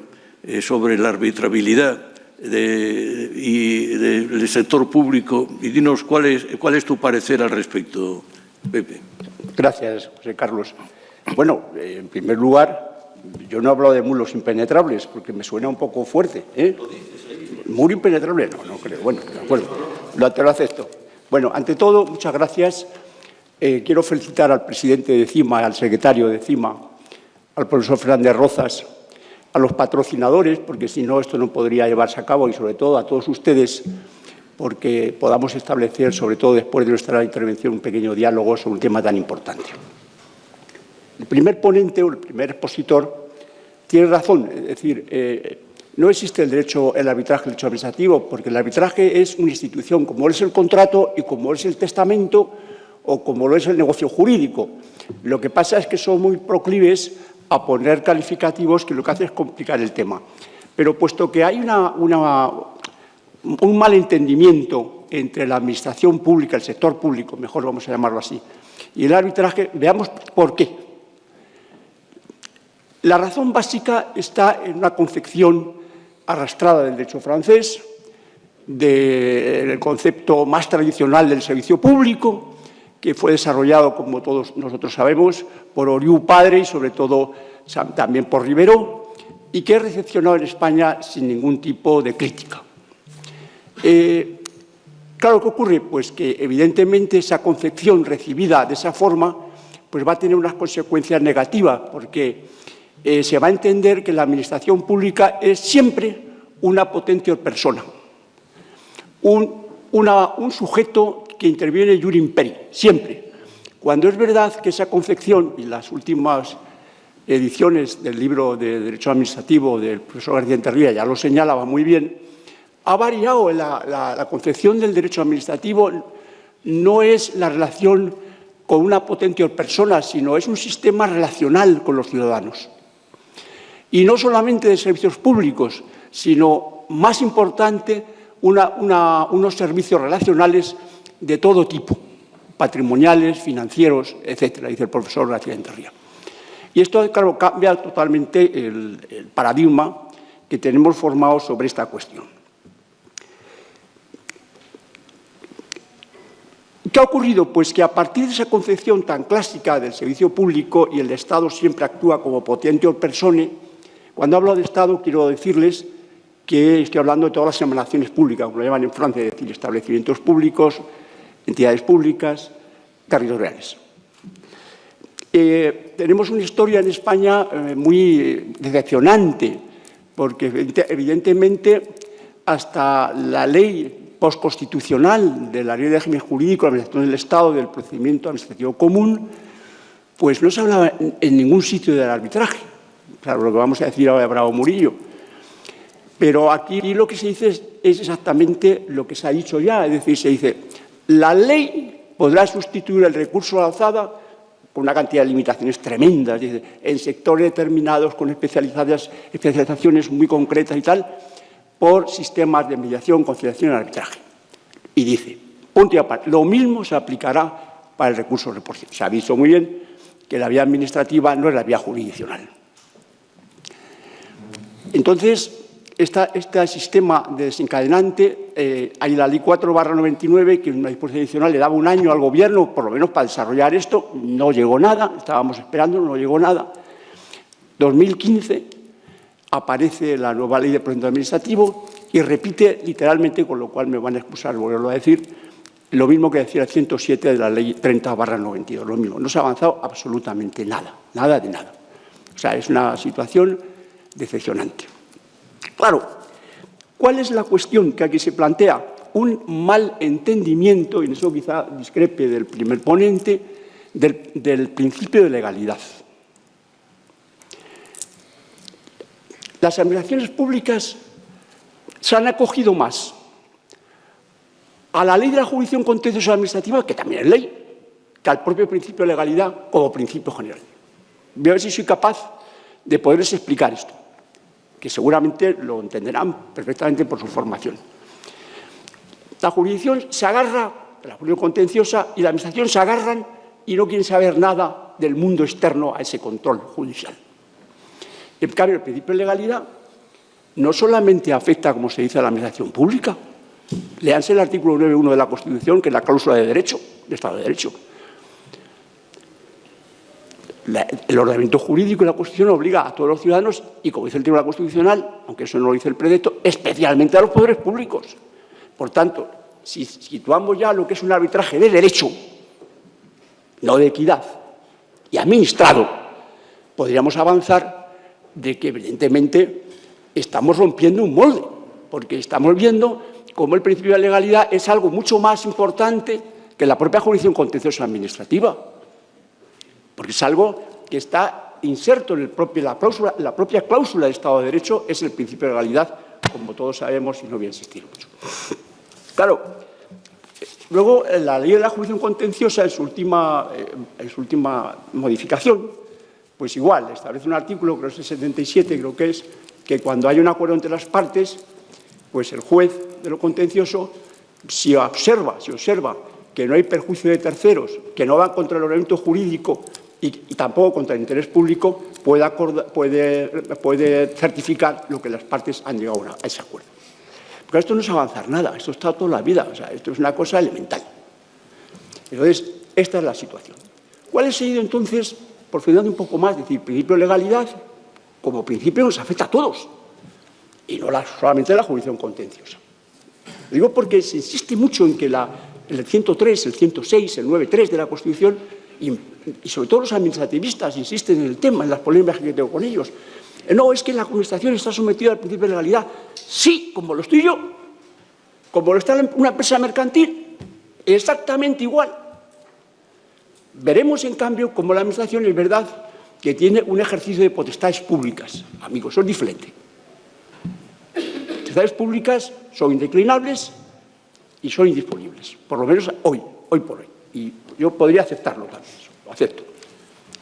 sobre la arbitrabilidad del sector público y dinos cuál es tu parecer al respecto, Pepe. Gracias, José Carlos. Bueno, en primer lugar, yo no hablo de muros impenetrables porque me suena un poco fuerte. ¿Muro impenetrable? No creo. Bueno, de acuerdo, te lo acepto. Bueno, ante todo, muchas gracias. Quiero felicitar al presidente de CIMA, al secretario de CIMA, al profesor Fernández Rozas, a los patrocinadores, porque si no, esto no podría llevarse a cabo, y sobre todo a todos ustedes, porque podamos establecer, sobre todo después de nuestra intervención, un pequeño diálogo sobre un tema tan importante. El primer ponente o el primer expositor tiene razón, es decir, no existe el arbitraje, el derecho administrativo, porque el arbitraje es una institución, como es el contrato y como es el testamento o como lo es el negocio jurídico. Lo que pasa es que son muy proclives a poner calificativos que lo que hace es complicar el tema. Pero puesto que hay un malentendimiento entre la administración pública, el sector público, mejor vamos a llamarlo así, y el arbitraje, veamos por qué. La razón básica está en una concepción arrastrada del derecho francés, del concepto más tradicional del servicio público, que fue desarrollado, como todos nosotros sabemos, por Oriú padre y, sobre todo, también por Ribérot, y que es recepcionado en España sin ningún tipo de crítica. Claro, ¿qué ocurre? Pues que, evidentemente, esa concepción recibida de esa forma pues va a tener unas consecuencias negativas, porque se va a entender que la administración pública es siempre una potentior persona, un sujeto que interviene iure imperi, siempre. Cuando es verdad que esa concepción, y las últimas ediciones del libro de Derecho Administrativo del profesor García-Enterría ya lo señalaba muy bien, ha variado la concepción del derecho administrativo. No es la relación con una potentior persona, sino es un sistema relacional con los ciudadanos. Y no solamente de servicios públicos, sino, más importante, unos servicios relacionales de todo tipo, patrimoniales, financieros, etcétera, dice el profesor García-Enterría. Y esto, claro, cambia totalmente el paradigma que tenemos formado sobre esta cuestión. ¿Qué ha ocurrido? Pues que a partir de esa concepción tan clásica del servicio público y el Estado siempre actúa como potentior persone, cuando hablo de Estado quiero decirles que estoy hablando de todas las emanaciones públicas, como lo llaman en Francia, es decir, establecimientos públicos, entidades públicas, territoriales. Tenemos una historia en España muy decepcionante, porque evidentemente hasta la ley postconstitucional de la Ley de Régimen Jurídico de la Administración del Estado, del procedimiento administrativo común, pues no se hablaba en ningún sitio del arbitraje. Claro, lo que vamos a decir ahora de Bravo Murillo. Pero aquí lo que se dice es exactamente lo que se ha dicho ya, es decir, se dice, la ley podrá sustituir el recurso a la alzada con una cantidad de limitaciones tremendas, dice, en sectores determinados con especializaciones muy concretas y tal, por sistemas de mediación, conciliación y arbitraje. Y dice, punto y aparte, lo mismo se aplicará para el recurso de reposición. Se ha visto muy bien que la vía administrativa no es la vía jurisdiccional. Entonces, este sistema de desencadenante, hay la Ley 4/99, que es una disposición adicional, le daba un año al Gobierno, por lo menos para desarrollar esto, no llegó nada, estábamos esperando, no llegó nada. 2015 aparece la nueva Ley de Procedimiento Administrativo y repite literalmente, con lo cual me van a excusar volverlo a decir, lo mismo que decía el 107 de la Ley 30/92, lo mismo. No se ha avanzado absolutamente nada, nada de nada. O sea, es una situación decepcionante. Claro, ¿cuál es la cuestión que aquí se plantea? Un mal entendimiento, y en eso quizá discrepe del primer ponente, del principio de legalidad. Las administraciones públicas se han acogido más a la ley de la jurisdicción contenciosa administrativa, que también es ley, que al propio principio de legalidad como principio general. Voy a ver si soy capaz de poderles explicar esto, que seguramente lo entenderán perfectamente por su formación. La jurisdicción se agarra, la jurisdicción contenciosa y la administración se agarran y no quieren saber nada del mundo externo a ese control judicial. En cambio, el principio de legalidad no solamente afecta, como se dice, a la administración pública. Léanse el artículo 9.1 de la Constitución, que es la cláusula de derecho, de Estado de Derecho. El ordenamiento jurídico y la Constitución obliga a todos los ciudadanos, y como dice el Tribunal Constitucional, aunque eso no lo dice el precepto, especialmente a los poderes públicos. Por tanto, si situamos ya lo que es un arbitraje de derecho, no de equidad, y administrado, podríamos avanzar de que, evidentemente, estamos rompiendo un molde, porque estamos viendo cómo el principio de legalidad es algo mucho más importante que la propia jurisdicción contenciosa administrativa, porque es algo que está inserto en la propia cláusula de Estado de Derecho, es el principio de legalidad, como todos sabemos, y no voy a insistir mucho. Claro, luego la ley de la jurisdicción contenciosa, en su última modificación, pues igual, establece un artículo, creo que es el 77, creo que es, que cuando hay un acuerdo entre las partes, pues el juez de lo contencioso, si observa que no hay perjuicio de terceros, que no van contra el ordenamiento jurídico y tampoco contra el interés público, puede certificar lo que las partes han llegado a ese acuerdo. Porque esto no es avanzar nada, esto está toda la vida, o sea, esto es una cosa elemental. Entonces, esta es la situación. ¿Cuál ha sido entonces, profundizando un poco más, decir, principio de legalidad, como principio nos afecta a todos, y no solamente la jurisdicción contenciosa? Lo digo porque se insiste mucho en que el 103, el 106, el 9.3 de la Constitución y sobre todo los administrativistas insisten en el tema, en las polémicas que tengo con ellos. No, es que la administración está sometida al principio de legalidad. Sí, como lo estoy yo, como lo está una empresa mercantil, exactamente igual. Veremos, en cambio, cómo la administración es verdad que tiene un ejercicio de potestades públicas. Amigos, son diferentes. Potestades públicas son indeclinables y son indisponibles, por lo menos hoy por hoy. Y yo podría aceptarlo también, lo acepto.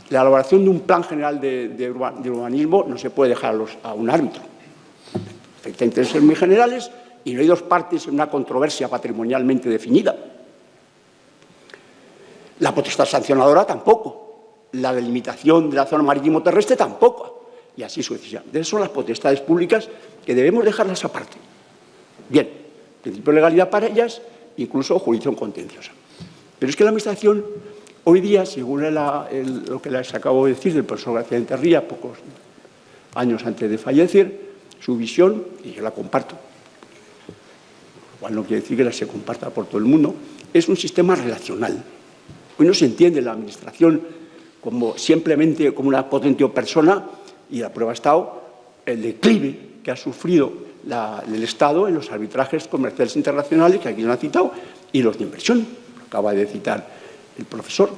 La elaboración de un plan general de urbanismo no se puede dejar a un árbitro. Afecta a intereses muy generales y no hay dos partes en una controversia patrimonialmente definida. La potestad sancionadora tampoco. La delimitación de la zona marítimo terrestre tampoco. Y así sucesivamente. Esas son las potestades públicas que debemos dejarlas aparte. Bien, principio de legalidad para ellas, incluso jurisdicción contenciosa. Pero es que la Administración, hoy día, según lo que les acabo de decir del profesor García Enterría, pocos años antes de fallecer, su visión, y yo la comparto, lo cual no quiere decir que se comparta por todo el mundo, es un sistema relacional. Hoy no se entiende la Administración como simplemente como una potente persona, y la prueba ha estado el declive que ha sufrido el Estado en los arbitrajes comerciales internacionales, que aquí lo han citado, y los de inversión, lo acaba de citar el profesor.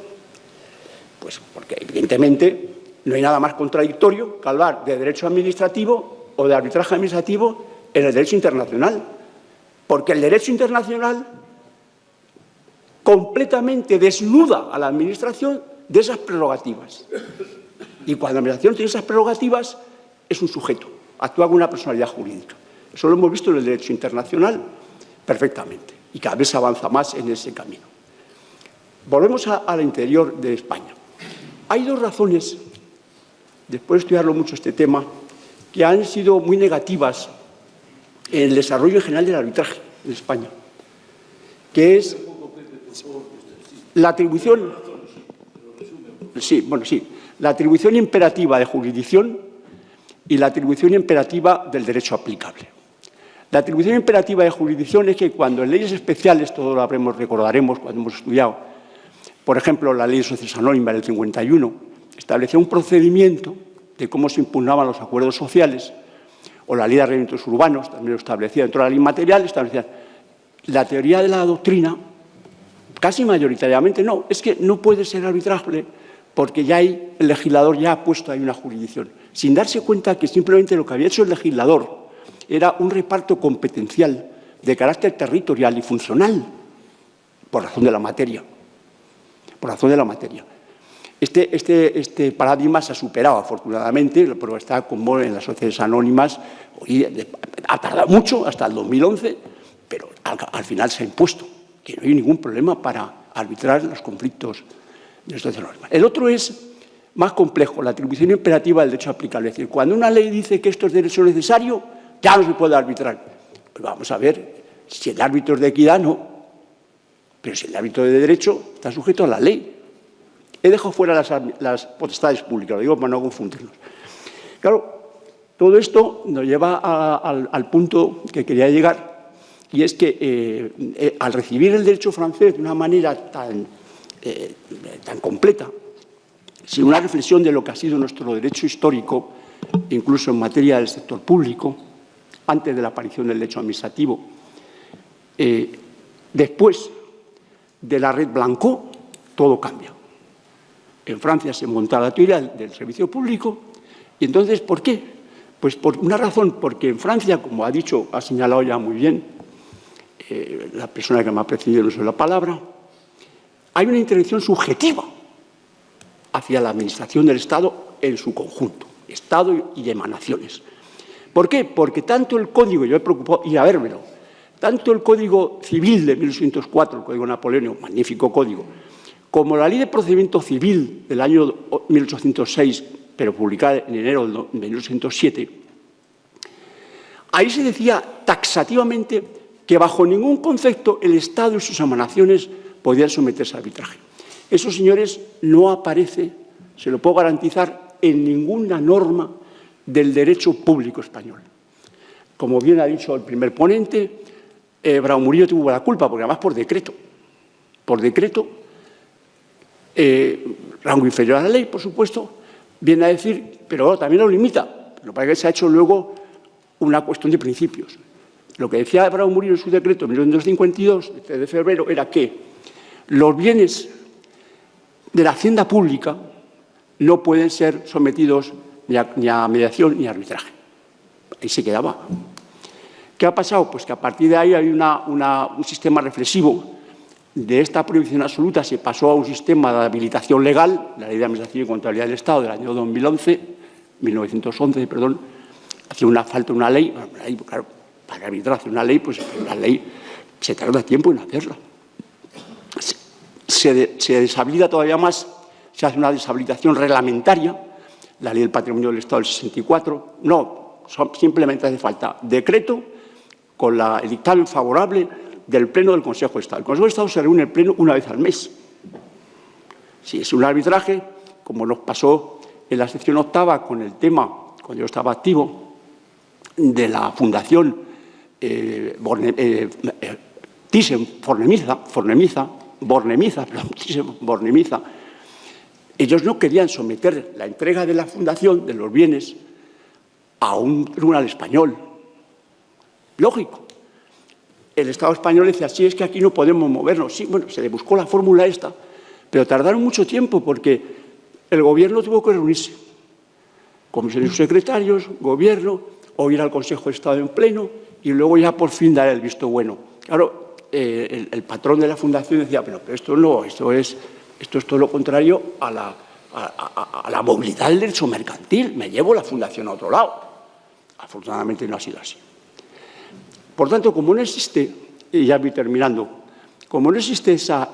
Pues porque evidentemente no hay nada más contradictorio que hablar de derecho administrativo o de arbitraje administrativo en el derecho internacional, porque el derecho internacional completamente desnuda a la Administración de esas prerrogativas. Y cuando la Administración tiene esas prerrogativas, es un sujeto, actúa con una personalidad jurídica. Eso lo hemos visto en el derecho internacional perfectamente y cada vez se avanza más en ese camino. Volvemos al interior de España. Hay dos razones, después de estudiarlo mucho este tema, que han sido muy negativas en el desarrollo en general del arbitraje en España, que es la atribución, la atribución imperativa de jurisdicción y la atribución imperativa del derecho aplicable. La atribución imperativa de jurisdicción es que cuando en leyes especiales, todo lo recordaremos cuando hemos estudiado, por ejemplo, la Ley de Sociedades Anónimas del 51, establecía un procedimiento de cómo se impugnaban los acuerdos sociales, o la Ley de Arrendamientos Urbanos, también lo establecía dentro de la ley material, establecía la teoría de la doctrina, casi mayoritariamente, no, es que no puede ser arbitrable porque ya el legislador ya ha puesto ahí una jurisdicción, sin darse cuenta que simplemente lo que había hecho el legislador era un reparto competencial de carácter territorial y funcional, por razón de la materia. Por razón de la materia. Este paradigma se ha superado, afortunadamente, pero está como en las sociedades anónimas, ha tardado mucho, hasta el 2011, pero al final se ha impuesto, que no hay ningún problema para arbitrar los conflictos de las sociedades anónimas. El otro es más complejo, la atribución imperativa del derecho aplicable. Es decir, cuando una ley dice que esto es derecho necesario, ya no se puede arbitrar. Pues vamos a ver, si el árbitro es de equidad, no. Pero si el árbitro de derecho está sujeto a la ley. He dejado fuera las potestades públicas, lo digo para no confundirlos. Claro, todo esto nos lleva al punto que quería llegar, y es que al recibir el derecho francés de una manera tan completa, sin una reflexión de lo que ha sido nuestro derecho histórico, incluso en materia del sector público, antes de la aparición del derecho administrativo, después de la red Blanco, todo cambia. En Francia se monta la teoría del servicio público, y entonces, ¿por qué? Pues por una razón, porque en Francia, como ha señalado ya muy bien la persona que me ha precedido en uso de la palabra, hay una intervención subjetiva hacia la administración del Estado en su conjunto, Estado y emanaciones. ¿Por qué? Porque tanto el Código, yo me preocupo ir a vérmelo, tanto el Código Civil de 1804, el Código Napoleónico, magnífico código, como la Ley de Procedimiento Civil del año 1806, pero publicada en enero de 1807, ahí se decía taxativamente que bajo ningún concepto el Estado y sus emanaciones podían someterse a arbitraje. Eso, señores, no aparece, se lo puedo garantizar, en ninguna norma del derecho público español. Como bien ha dicho el primer ponente, Bravo Murillo tuvo la culpa, porque además por decreto rango inferior a la ley, por supuesto, viene a decir, pero también lo limita. Lo que pasa es que se ha hecho luego una cuestión de principios. Lo que decía Abraham Murillo en su decreto en 1952, de febrero, era que los bienes de la hacienda pública no pueden ser sometidos ni a mediación ni a arbitraje. Ahí se quedaba. ¿Qué ha pasado? Pues que a partir de ahí hay un sistema reflexivo. De esta prohibición absoluta se pasó a un sistema de habilitación legal, la Ley de Administración y Contabilidad del Estado del año 1911, perdón. Hacía una falta una ley, claro, para arbitrar una ley, pues la ley se tarda tiempo en hacerla. Se deshabilita todavía más, se hace una deshabilitación reglamentaria, la Ley del Patrimonio del Estado del 64, no, simplemente hace falta decreto con el dictamen favorable del Pleno del Consejo de Estado. El Consejo de Estado se reúne en el Pleno una vez al mes. Si es un arbitraje, como nos pasó en la sección octava con el tema, cuando yo estaba activo, de la Fundación Thyssen-Bornemisza, ellos no querían someter la entrega de la fundación, de los bienes, a un tribunal español. Lógico. El Estado español decía, sí, es que aquí no podemos movernos. Sí, bueno, se le buscó la fórmula esta, pero tardaron mucho tiempo porque el Gobierno tuvo que reunirse. Comisión de sus secretarios, Gobierno, o ir al Consejo de Estado en pleno y luego ya por fin dar el visto bueno. Claro, el patrón de la fundación decía, pero esto no, esto es todo lo contrario a la movilidad del derecho mercantil. Me llevo la fundación a otro lado. Afortunadamente no ha sido así. Por tanto, como no existe, y ya voy terminando, como no existe esa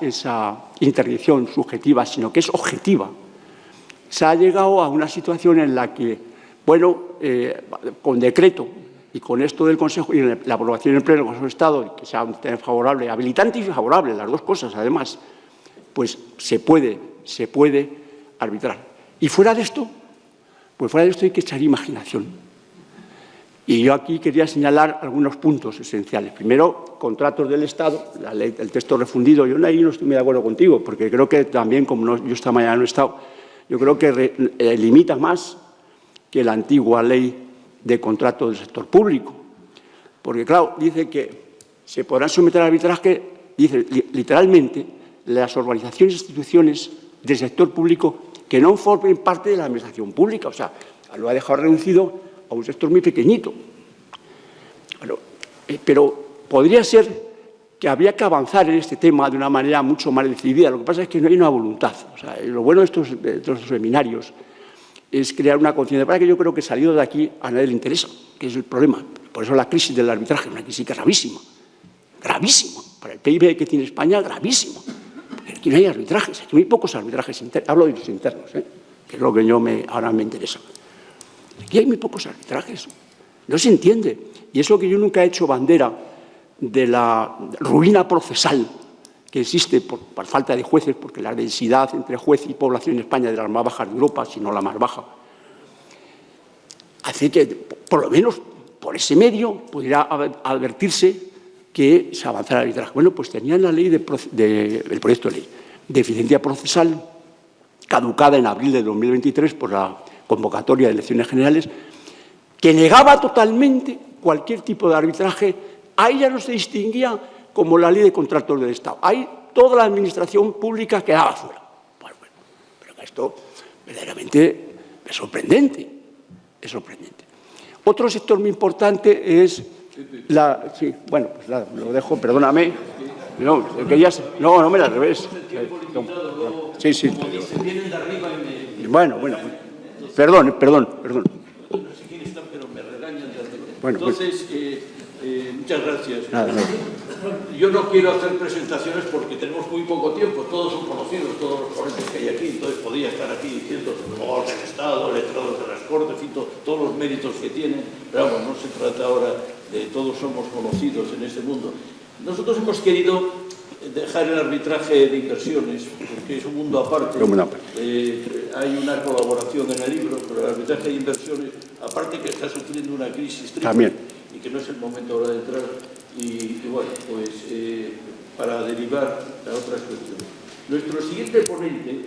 interdicción subjetiva, sino que es objetiva, se ha llegado a una situación en la que, bueno, con decreto y con esto del Consejo y la aprobación en pleno del Consejo de Estado, que sea un tema favorable, habilitante y favorable, las dos cosas además, pues se puede arbitrar. Y fuera de esto, pues fuera de esto hay que echar imaginación. Y yo aquí quería señalar algunos puntos esenciales. Primero, contratos del Estado, la ley, el texto refundido. Yo ahí no estoy muy de acuerdo contigo, porque creo que también, como yo esta mañana no he estado, yo creo que limita más que la antigua ley de contrato del sector público. Porque, claro, dice que se podrán someter al arbitraje, dice literalmente, las organizaciones e instituciones del sector público que no formen parte de la administración pública. O sea, lo ha dejado reducido a un sector muy pequeñito. Bueno, pero podría ser que habría que avanzar en este tema de una manera mucho más decidida. Lo que pasa es que no hay una voluntad. O sea, lo bueno de estos seminarios es crear una conciencia. Para que yo creo que salido de aquí a nadie le interesa, que es el problema. Por eso la crisis del arbitraje, una crisis gravísima. Gravísima. Para el PIB que tiene España, gravísima. Aquí no hay arbitrajes, aquí no hay pocos arbitrajes internos. Hablo de los internos, que es lo que ahora me interesa. Aquí hay muy pocos arbitrajes. No se entiende. Y eso que yo nunca he hecho bandera de la ruina procesal que existe por falta de jueces, porque la densidad entre juez y población en España es de las más bajas de Europa, si no la más baja, hace que, por lo menos por ese medio, pudiera advertirse que se avanzara el arbitraje. Bueno, pues tenían la ley el proyecto de ley de eficiencia procesal, caducada en abril de 2023 por la convocatoria de elecciones generales, que negaba totalmente cualquier tipo de arbitraje. Ahí ya no se distinguía como la ley de contratos del Estado. Ahí toda la administración pública quedaba fuera. Bueno, pero esto verdaderamente es sorprendente. Es sorprendente. Otro sector muy importante es sí, bueno, pues nada, lo dejo, perdóname. No me la al revés. Sí. Bueno. Perdón. No sé quién está, pero me regañan. Bueno, entonces, muchas gracias. Nada. Yo no quiero hacer presentaciones porque tenemos muy poco tiempo. Todos son conocidos, todos los ponentes que hay aquí. Entonces podría estar aquí diciendo los del Estado, letrados de las Cortes, en fin, todos los méritos que tienen. Pero vamos, no se trata ahora de todos somos conocidos en este mundo. Nosotros hemos querido dejar el arbitraje de inversiones, porque es un mundo aparte. Hay una colaboración en el libro, pero el arbitraje de inversiones, aparte que está sufriendo una crisis triple, y que no es el momento ahora de entrar, y bueno, pues para derivar a otras cuestiones. Nuestro siguiente ponente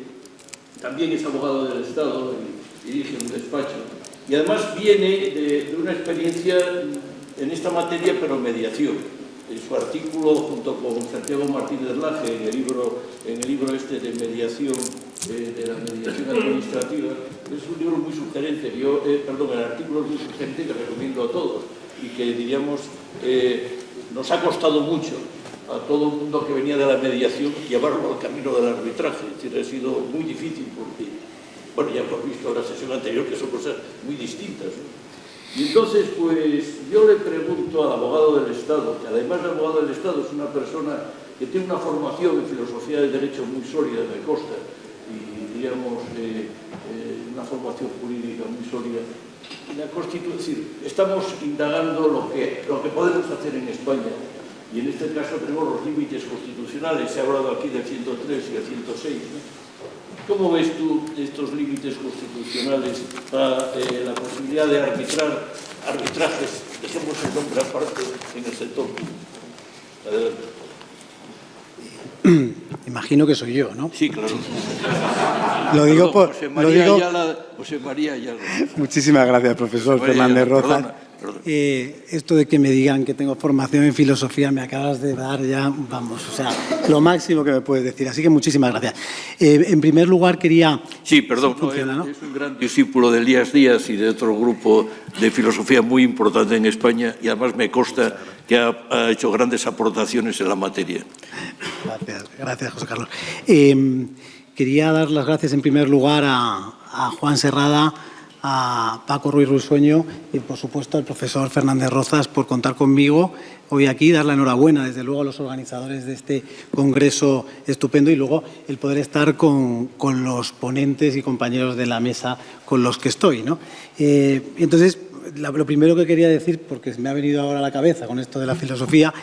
también es abogado del Estado y dirige un despacho. Y además viene de una experiencia en esta materia, pero mediación. En su artículo, junto con Santiago Martínez Laje, en el libro este de mediación, de la mediación administrativa, es un libro muy sugerente, el artículo es muy sugerente que recomiendo a todos y que, diríamos, nos ha costado mucho a todo el mundo que venía de la mediación llevarlo al camino del arbitraje. Es decir, ha sido muy difícil porque, bueno, ya hemos visto en la sesión anterior que son cosas muy distintas, ¿no? Y entonces, pues, yo le pregunto al abogado del Estado, que además de abogado del Estado es una persona que tiene una formación en filosofía del derecho muy sólida, me consta, y, digamos, una formación jurídica muy sólida. La Constitución, es decir, estamos indagando lo que podemos hacer en España, y en este caso tenemos los límites constitucionales. Se ha hablado aquí del 103 y el 106, ¿no? ¿Cómo ves tú estos límites constitucionales para la posibilidad de arbitrajes, dejemos el nombre aparte, en el sector público? Adelante. Imagino que soy yo, ¿no? Sí, claro. Lo digo por... José María Ayala. Muchísimas gracias, profesor Fernández Rozas. Esto de que me digan que tengo formación en filosofía me acabas de dar ya, vamos, o sea, lo máximo que me puedes decir. Así que muchísimas gracias. En primer lugar quería... Sí, perdón, ¿no? Es un gran discípulo de Elías Díaz y de otro grupo de filosofía muy importante en España y además me consta que ha hecho grandes aportaciones en la materia. Gracias, José Carlos. Quería dar las gracias en primer lugar a Juan Serrada, a Paco Ruiz Ruisueño y, por supuesto, al profesor Fernández Rozas por contar conmigo hoy aquí, dar la enhorabuena, desde luego, a los organizadores de este congreso estupendo y luego el poder estar con los ponentes y compañeros de la mesa con los que estoy, ¿no? Entonces, lo primero que quería decir, porque me ha venido ahora a la cabeza con esto de la filosofía,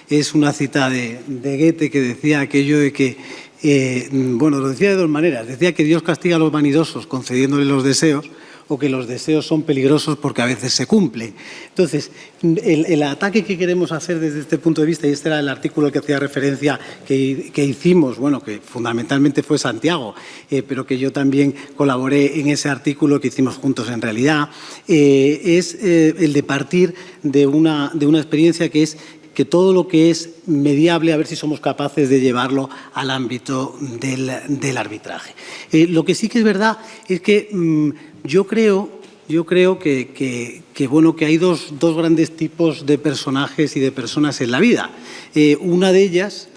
es una cita de Goethe que decía aquello de que, bueno, lo decía de dos maneras. Decía que Dios castiga a los vanidosos concediéndole los deseos, o que los deseos son peligrosos porque a veces se cumplen. Entonces, el ataque que queremos hacer desde este punto de vista, y este era el artículo al que hacía referencia que hicimos, bueno, que fundamentalmente fue Santiago, pero que yo también colaboré en ese artículo que hicimos juntos en realidad, es el de partir de una experiencia que es que todo lo que es mediable, a ver si somos capaces de llevarlo al ámbito del arbitraje. Lo que sí que es verdad es que yo creo que hay dos grandes tipos de personajes y de personas en la vida. Una de ellas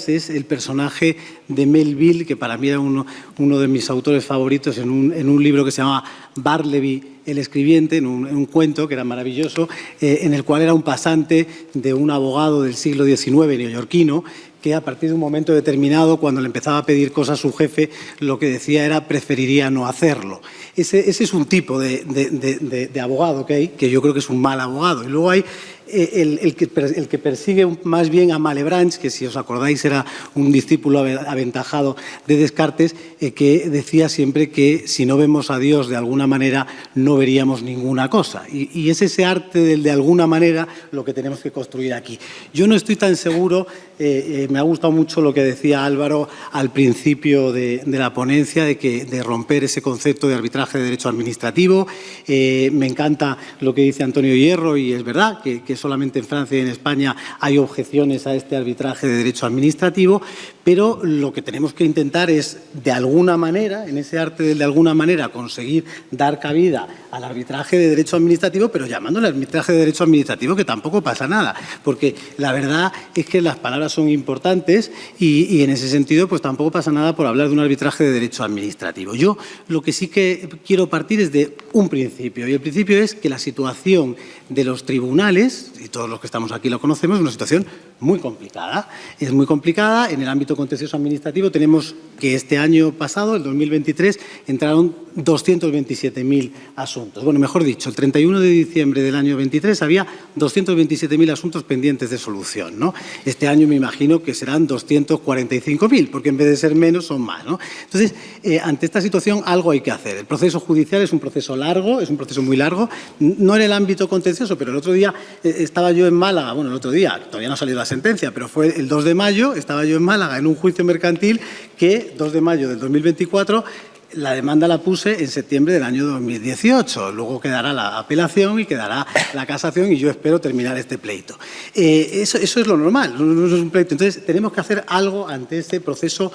es el personaje de Melville, que para mí era uno de mis autores favoritos en un libro que se llama Bartleby, el escribiente, en un cuento que era maravilloso, en el cual era un pasante de un abogado del siglo XIX neoyorquino, que a partir de un momento determinado, cuando le empezaba a pedir cosas a su jefe, lo que decía era preferiría no hacerlo. Ese es un tipo de abogado que hay, que yo creo que es un mal abogado. Y luego hay el que persigue más bien a Malebranche, que si os acordáis era un discípulo aventajado de Descartes, que decía siempre que si no vemos a Dios de alguna manera no veríamos ninguna cosa. Y es ese arte del de alguna manera lo que tenemos que construir aquí. Yo no estoy tan seguro, me ha gustado mucho lo que decía Álvaro al principio de la ponencia, de romper ese concepto de arbitraje de derecho administrativo. Me encanta lo que dice Antonio Hierro, y es verdad que solamente en Francia y en España hay objeciones a este arbitraje de derecho administrativo, pero lo que tenemos que intentar es, de alguna manera, en ese arte de alguna manera, conseguir dar cabida al arbitraje de derecho administrativo, pero llamándole arbitraje de derecho administrativo, que tampoco pasa nada, porque la verdad es que las palabras son importantes y en ese sentido pues tampoco pasa nada por hablar de un arbitraje de derecho administrativo. Yo lo que sí que quiero partir es de un principio, y el principio es que la situación de los tribunales, y todos los que estamos aquí lo conocemos, es una situación muy complicada. Es muy complicada. En el ámbito contencioso administrativo tenemos que este año pasado, el 2023, entraron 227.000 asuntos. Bueno, mejor dicho, el 31 de diciembre del año 23 había 227.000 asuntos pendientes de solución, ¿no? Este año me imagino que serán 245.000, porque en vez de ser menos son más, ¿no? Entonces, ante esta situación algo hay que hacer. El proceso judicial es un proceso largo, es un proceso muy largo, no en el ámbito contencioso, pero el otro día estaba yo en Málaga, bueno, el otro día, todavía no ha salido la sentencia, pero fue el 2 de mayo, estaba yo en Málaga en un juicio mercantil que 2 de mayo del 2024 la demanda la puse en septiembre del año 2018. Luego quedará la apelación y quedará la casación y yo espero terminar este pleito. Eso es lo normal, no es un pleito. Entonces, tenemos que hacer algo ante este proceso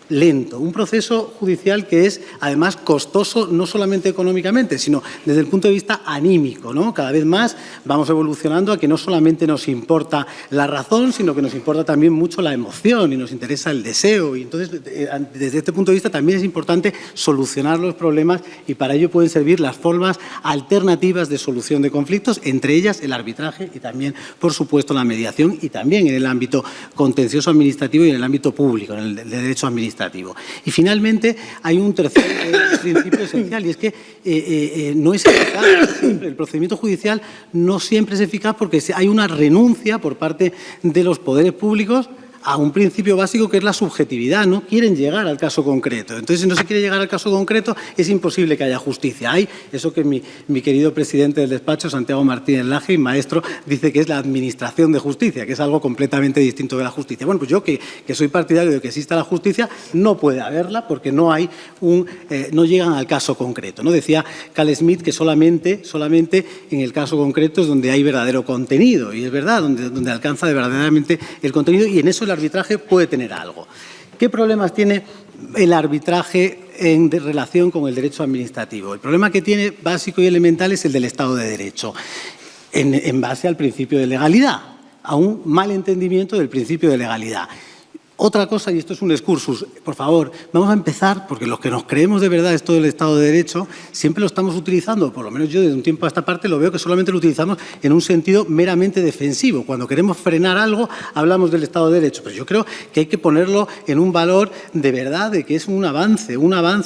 lento, un proceso judicial que es además costoso no solamente económicamente, sino desde el punto de vista anímico, ¿no? Cada vez más vamos evolucionando a que no solamente nos importa la razón, sino que nos importa también mucho la emoción y nos interesa el deseo. Y entonces, desde este punto de vista también es importante solucionar los problemas y para ello pueden servir las formas alternativas de solución de conflictos, entre ellas el arbitraje y también, por supuesto, la mediación y también en el ámbito contencioso administrativo y en el ámbito público, en el derecho administrativo. Y finalmente hay un tercer principio esencial y es que no es eficaz siempre. El procedimiento judicial no siempre es eficaz porque hay una renuncia por parte de los poderes públicos a un principio básico que es la subjetividad. No quieren llegar al caso concreto. Entonces, si no se quiere llegar al caso concreto, es imposible que haya justicia. Hay eso que mi querido presidente del despacho, Santiago Martínez Laje, y maestro, dice que es la administración de justicia, que es algo completamente distinto de la justicia. Bueno, pues yo que soy partidario de que exista la justicia, no puede haberla porque no hay no llegan al caso concreto, ¿no? Decía Carl Smith que solamente en el caso concreto es donde hay verdadero contenido, y es verdad, donde alcanza verdaderamente el contenido, y en eso el arbitraje puede tener algo. ¿Qué problemas tiene el arbitraje en relación con el derecho administrativo? El problema que tiene básico y elemental es el del Estado de Derecho, en base al principio de legalidad, a un mal entendimiento del principio de legalidad. Otra cosa, y esto es un excursus, por favor, vamos a empezar, porque los que nos creemos de verdad esto del Estado de Derecho, siempre lo estamos utilizando, por lo menos yo desde un tiempo a esta parte lo veo que solamente lo utilizamos en un sentido meramente defensivo. Cuando queremos frenar algo, hablamos del Estado de Derecho, pero yo creo que hay que ponerlo en un valor de verdad, de que es un avance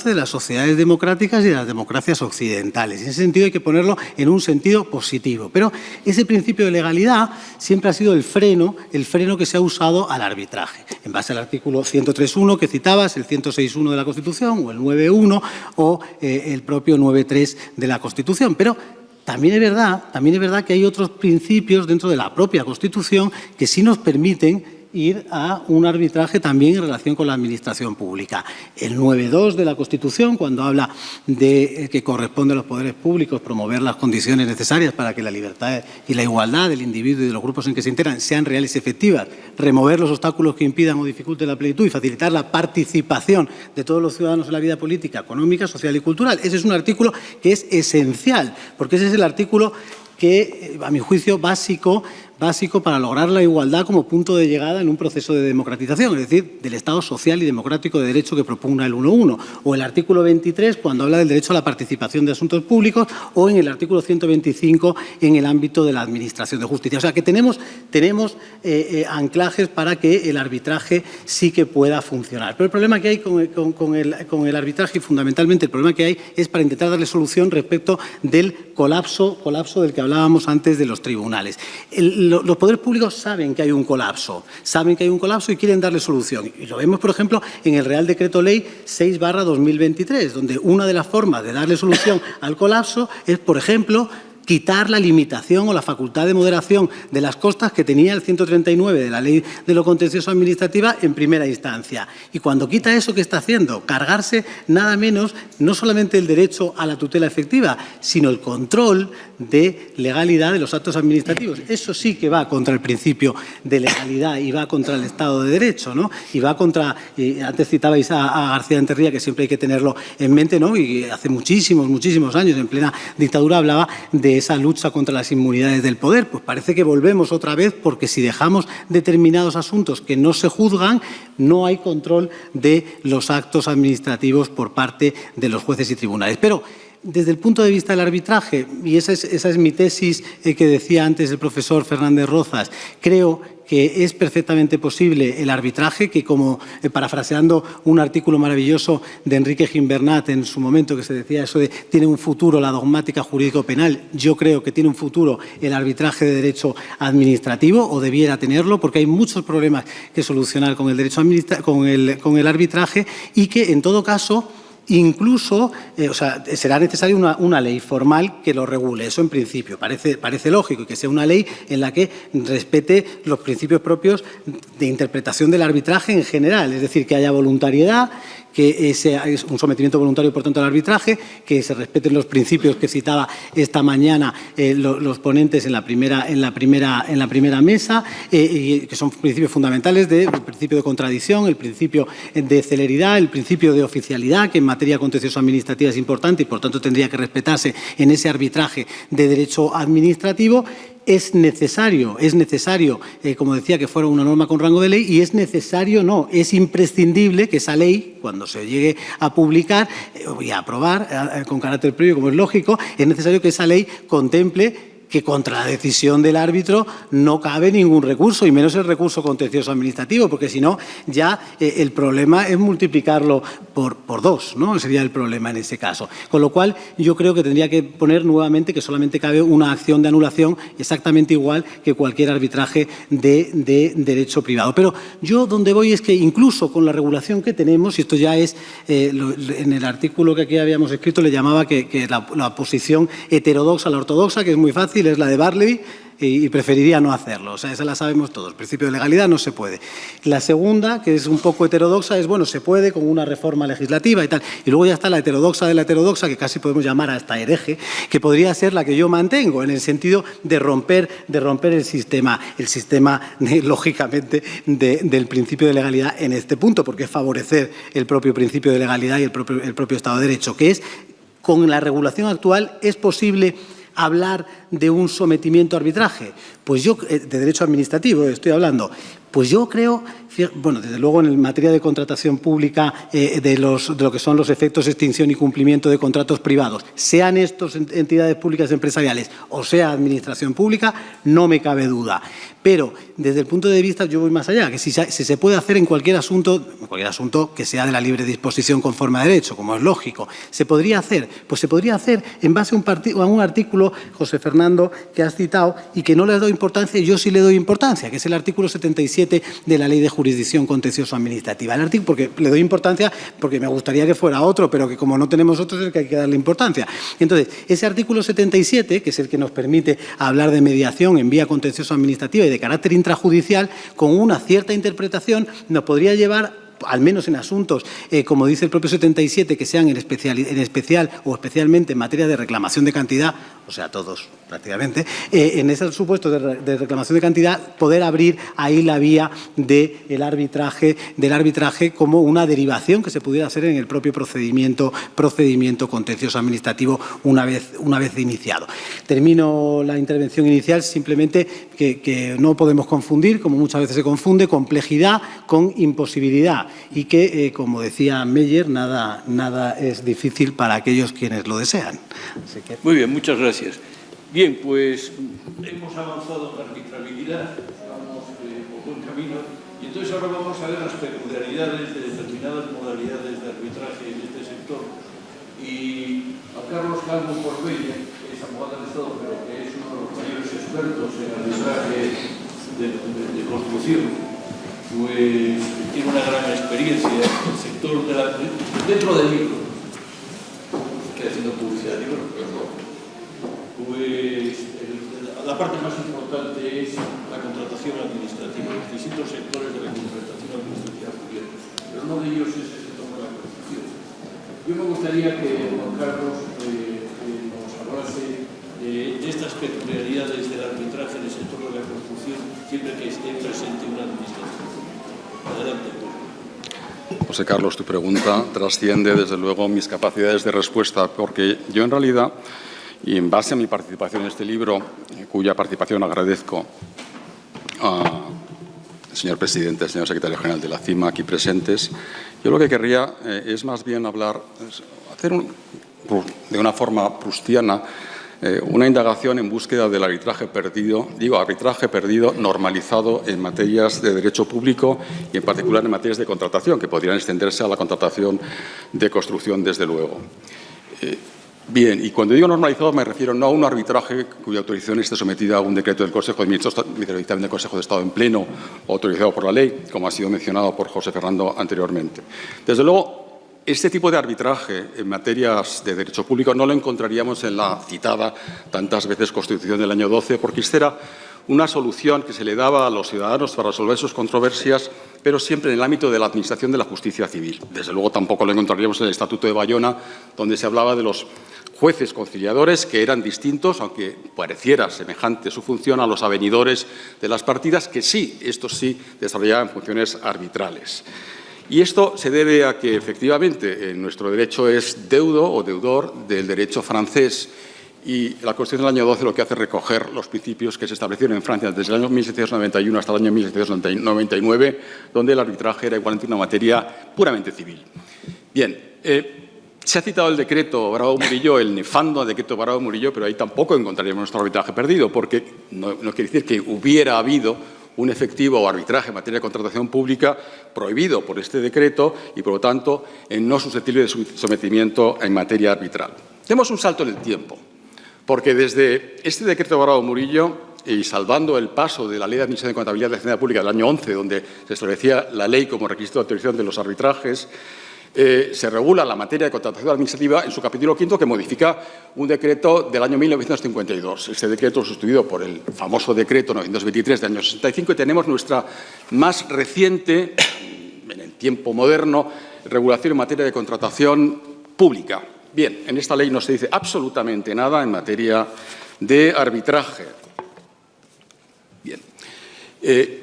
de las sociedades democráticas y de las democracias occidentales. En ese sentido hay que ponerlo en un sentido positivo. Pero ese principio de legalidad siempre ha sido el freno que se ha usado al arbitraje. En base al artículo 103.1 que citabas, el 106.1 de la Constitución, o el 9.1, o el propio 9.3 de la Constitución. Pero también es verdad que hay otros principios dentro de la propia Constitución que sí nos permiten ir a un arbitraje también en relación con la administración pública. El 9.2 de la Constitución, cuando habla de que corresponde a los poderes públicos promover las condiciones necesarias para que la libertad y la igualdad del individuo y de los grupos en que se integran sean reales y efectivas, remover los obstáculos que impidan o dificulten la plenitud y facilitar la participación de todos los ciudadanos en la vida política, económica, social y cultural. Ese es un artículo que es esencial, porque ese es el artículo que, a mi juicio, básico para lograr la igualdad como punto de llegada en un proceso de democratización, es decir, del Estado social y democrático de derecho que propugna el 1.1. O el artículo 23, cuando habla del derecho a la participación de asuntos públicos, o en el artículo 125, en el ámbito de la administración de justicia. O sea, que tenemos anclajes para que el arbitraje sí que pueda funcionar. Pero el problema que hay con el arbitraje, y fundamentalmente el problema que hay, es para intentar darle solución respecto del colapso del que hablábamos antes de los tribunales. Los poderes públicos saben que hay un colapso y quieren darle solución. Y lo vemos, por ejemplo, en el Real Decreto Ley 6/2023, donde una de las formas de darle solución al colapso es, por ejemplo, quitar la limitación o la facultad de moderación de las costas que tenía el 139 de la Ley de lo Contencioso Administrativa en primera instancia. Y cuando quita eso, ¿qué está haciendo? Cargarse nada menos, no solamente el derecho a la tutela efectiva, sino el control de legalidad de los actos administrativos. Eso sí que va contra el principio de legalidad y va contra el Estado de Derecho, ¿no? Y va contra, antes citabais a García Enterría, que siempre hay que tenerlo en mente, ¿no? Y hace muchísimos años, en plena dictadura, hablaba de esa lucha contra las inmunidades del poder. Pues parece que volvemos otra vez, porque si dejamos determinados asuntos que no se juzgan, no hay control de los actos administrativos por parte de los jueces y tribunales. Pero desde el punto de vista del arbitraje, y esa es mi tesis que decía antes el profesor Fernández Rozas, creo que es perfectamente posible el arbitraje, que como parafraseando un artículo maravilloso de Enrique Gimbernat en su momento, que se decía eso de tiene un futuro la dogmática jurídico-penal, yo creo que tiene un futuro el arbitraje de derecho administrativo, o debiera tenerlo, porque hay muchos problemas que solucionar con el derecho con el arbitraje, y que en todo caso Incluso, será necesaria una ley formal que lo regule. Eso en principio parece lógico, y que sea una ley en la que respete los principios propios de interpretación del arbitraje en general. Es decir, que haya voluntariedad, que sea un sometimiento voluntario, por tanto, al arbitraje, que se respeten los principios que citaba esta mañana los ponentes en la primera mesa, y que son principios fundamentales del principio de contradicción, el principio de celeridad, el principio de oficialidad, que en materia contencioso administrativa es importante y, por tanto, tendría que respetarse en ese arbitraje de derecho administrativo. Es necesario, como decía, que fuera una norma con rango de ley, y es imprescindible que esa ley, cuando se llegue a publicar y a aprobar con carácter previo, como es lógico, es necesario que esa ley contemple que contra la decisión del árbitro no cabe ningún recurso, y menos el recurso contencioso administrativo, porque si no, ya el problema es multiplicarlo por dos, ¿no? Sería el problema en ese caso. Con lo cual, yo creo que tendría que poner nuevamente que solamente cabe una acción de anulación, exactamente igual que cualquier arbitraje de derecho privado. Pero yo donde voy es que incluso con la regulación que tenemos, y esto ya es, en el artículo que aquí habíamos escrito le llamaba que la posición heterodoxa a la ortodoxa, que es muy fácil, es la de Barleby, y preferiría no hacerlo. O sea, esa la sabemos todos. El principio de legalidad no se puede. La segunda, que es un poco heterodoxa, es, bueno, se puede con una reforma legislativa y tal. Y luego ya está la heterodoxa de la heterodoxa, que casi podemos llamar hasta hereje, que podría ser la que yo mantengo, en el sentido de romper el sistema lógicamente, del principio de legalidad en este punto, porque es favorecer el propio principio de legalidad y el propio Estado de Derecho, que es, con la regulación actual, es posible hablar de un sometimiento a arbitraje. Pues yo, de derecho administrativo estoy hablando, pues yo creo, bueno, desde luego en materia de contratación pública, de lo que son los efectos de extinción y cumplimiento de contratos privados, sean estos entidades públicas empresariales o sea administración pública, no me cabe duda. Pero desde el punto de vista, yo voy más allá, que si se puede hacer en cualquier asunto que sea de la libre disposición conforme a derecho, como es lógico, ¿se podría hacer? Pues se podría hacer en base a un artículo, José Fernando, que has citado y que no le has dado importancia, y yo sí le doy importancia, que es el artículo 77 de la Ley de Jurisdicción Contencioso Administrativa. El artículo, porque le doy importancia, porque me gustaría que fuera otro, pero que como no tenemos otro es el que hay que darle importancia. Entonces, ese artículo 77, que es el que nos permite hablar de mediación en vía contencioso administrativa y de carácter intrajudicial, con una cierta interpretación nos podría llevar, al menos en asuntos, como dice el propio 77, que sean en especial o especialmente en materia de reclamación de cantidad, o sea, todos prácticamente, en esos supuestos de reclamación de cantidad, poder abrir ahí la vía del arbitraje como una derivación que se pudiera hacer en el propio procedimiento contencioso administrativo una vez iniciado. Termino la intervención inicial simplemente que no podemos confundir, como muchas veces se confunde, complejidad con imposibilidad, y que, como decía Meyer, nada es difícil para aquellos quienes lo desean. Así que... Muy bien, muchas gracias. Bien, pues hemos avanzado en la arbitrabilidad, vamos por buen camino, y entonces ahora vamos a ver las peculiaridades de determinadas modalidades de arbitraje en este sector. Y a Carlos Calvo Corbella, que es abogado del Estado, pero que es uno de los mayores expertos en arbitraje de construcción, pues tiene una gran experiencia en el sector dentro del libro. Estoy haciendo publicidad del libro, pero no. Pues la parte más importante es la contratación administrativa, los distintos sectores de la contratación administrativa cubiertos, pero uno de ellos es el sector de la construcción. Yo me gustaría que Juan Carlos nos hablase de estas peculiaridades del arbitraje en el sector de la construcción siempre que esté presente una administración. Adelante, pues. José Carlos, tu pregunta trasciende desde luego mis capacidades de respuesta, porque yo en realidad, y en base a mi participación en este libro, cuya participación agradezco al señor presidente, al señor secretario general de la CIMA aquí presentes, yo lo que querría es más bien hacer de una forma proustiana una indagación en búsqueda del arbitraje perdido, normalizado en materias de derecho público y en particular en materias de contratación, que podrían extenderse a la contratación de construcción, desde luego. Bien, y cuando digo normalizado me refiero no a un arbitraje cuya autorización esté sometida a un decreto del Consejo de Ministros, dictamen del Consejo de Estado en pleno o autorizado por la ley, como ha sido mencionado por José Fernando anteriormente. Desde luego, este tipo de arbitraje en materias de derecho público no lo encontraríamos en la citada tantas veces Constitución del año 12, porque esta era una solución que se le daba a los ciudadanos para resolver sus controversias, pero siempre en el ámbito de la administración de la justicia civil. Desde luego tampoco lo encontraríamos en el Estatuto de Bayona, donde se hablaba de los jueces conciliadores, que eran distintos, aunque pareciera semejante su función, a los avenidores de las partidas, que sí, estos sí desarrollaban funciones arbitrales. Y esto se debe a que, efectivamente, nuestro derecho es deudo o deudor del derecho francés, y la Constitución del año 12 lo que hace es recoger los principios que se establecieron en Francia desde el año 1791 hasta el año 1799, donde el arbitraje era igualmente una materia puramente civil. Bien, se ha citado el decreto Bravo-Murillo, el nefando decreto Bravo-Murillo, pero ahí tampoco encontraríamos nuestro arbitraje perdido, porque no quiere decir que hubiera habido un efectivo arbitraje en materia de contratación pública prohibido por este decreto y, por lo tanto, no susceptible de sometimiento en materia arbitral. Demos un salto en el tiempo, porque desde este decreto Bravo-Murillo, y salvando el paso de la Ley de Administración y Contabilidad de la Hacienda Pública del año 11, donde se establecía la ley como requisito de autorización de los arbitrajes, se regula la materia de contratación administrativa en su capítulo 5, que modifica un decreto del año 1952. Este decreto sustituido por el famoso decreto 923 del año 65, y tenemos nuestra más reciente, en el tiempo moderno, regulación en materia de contratación pública. Bien, en esta ley no se dice absolutamente nada en materia de arbitraje. Bien.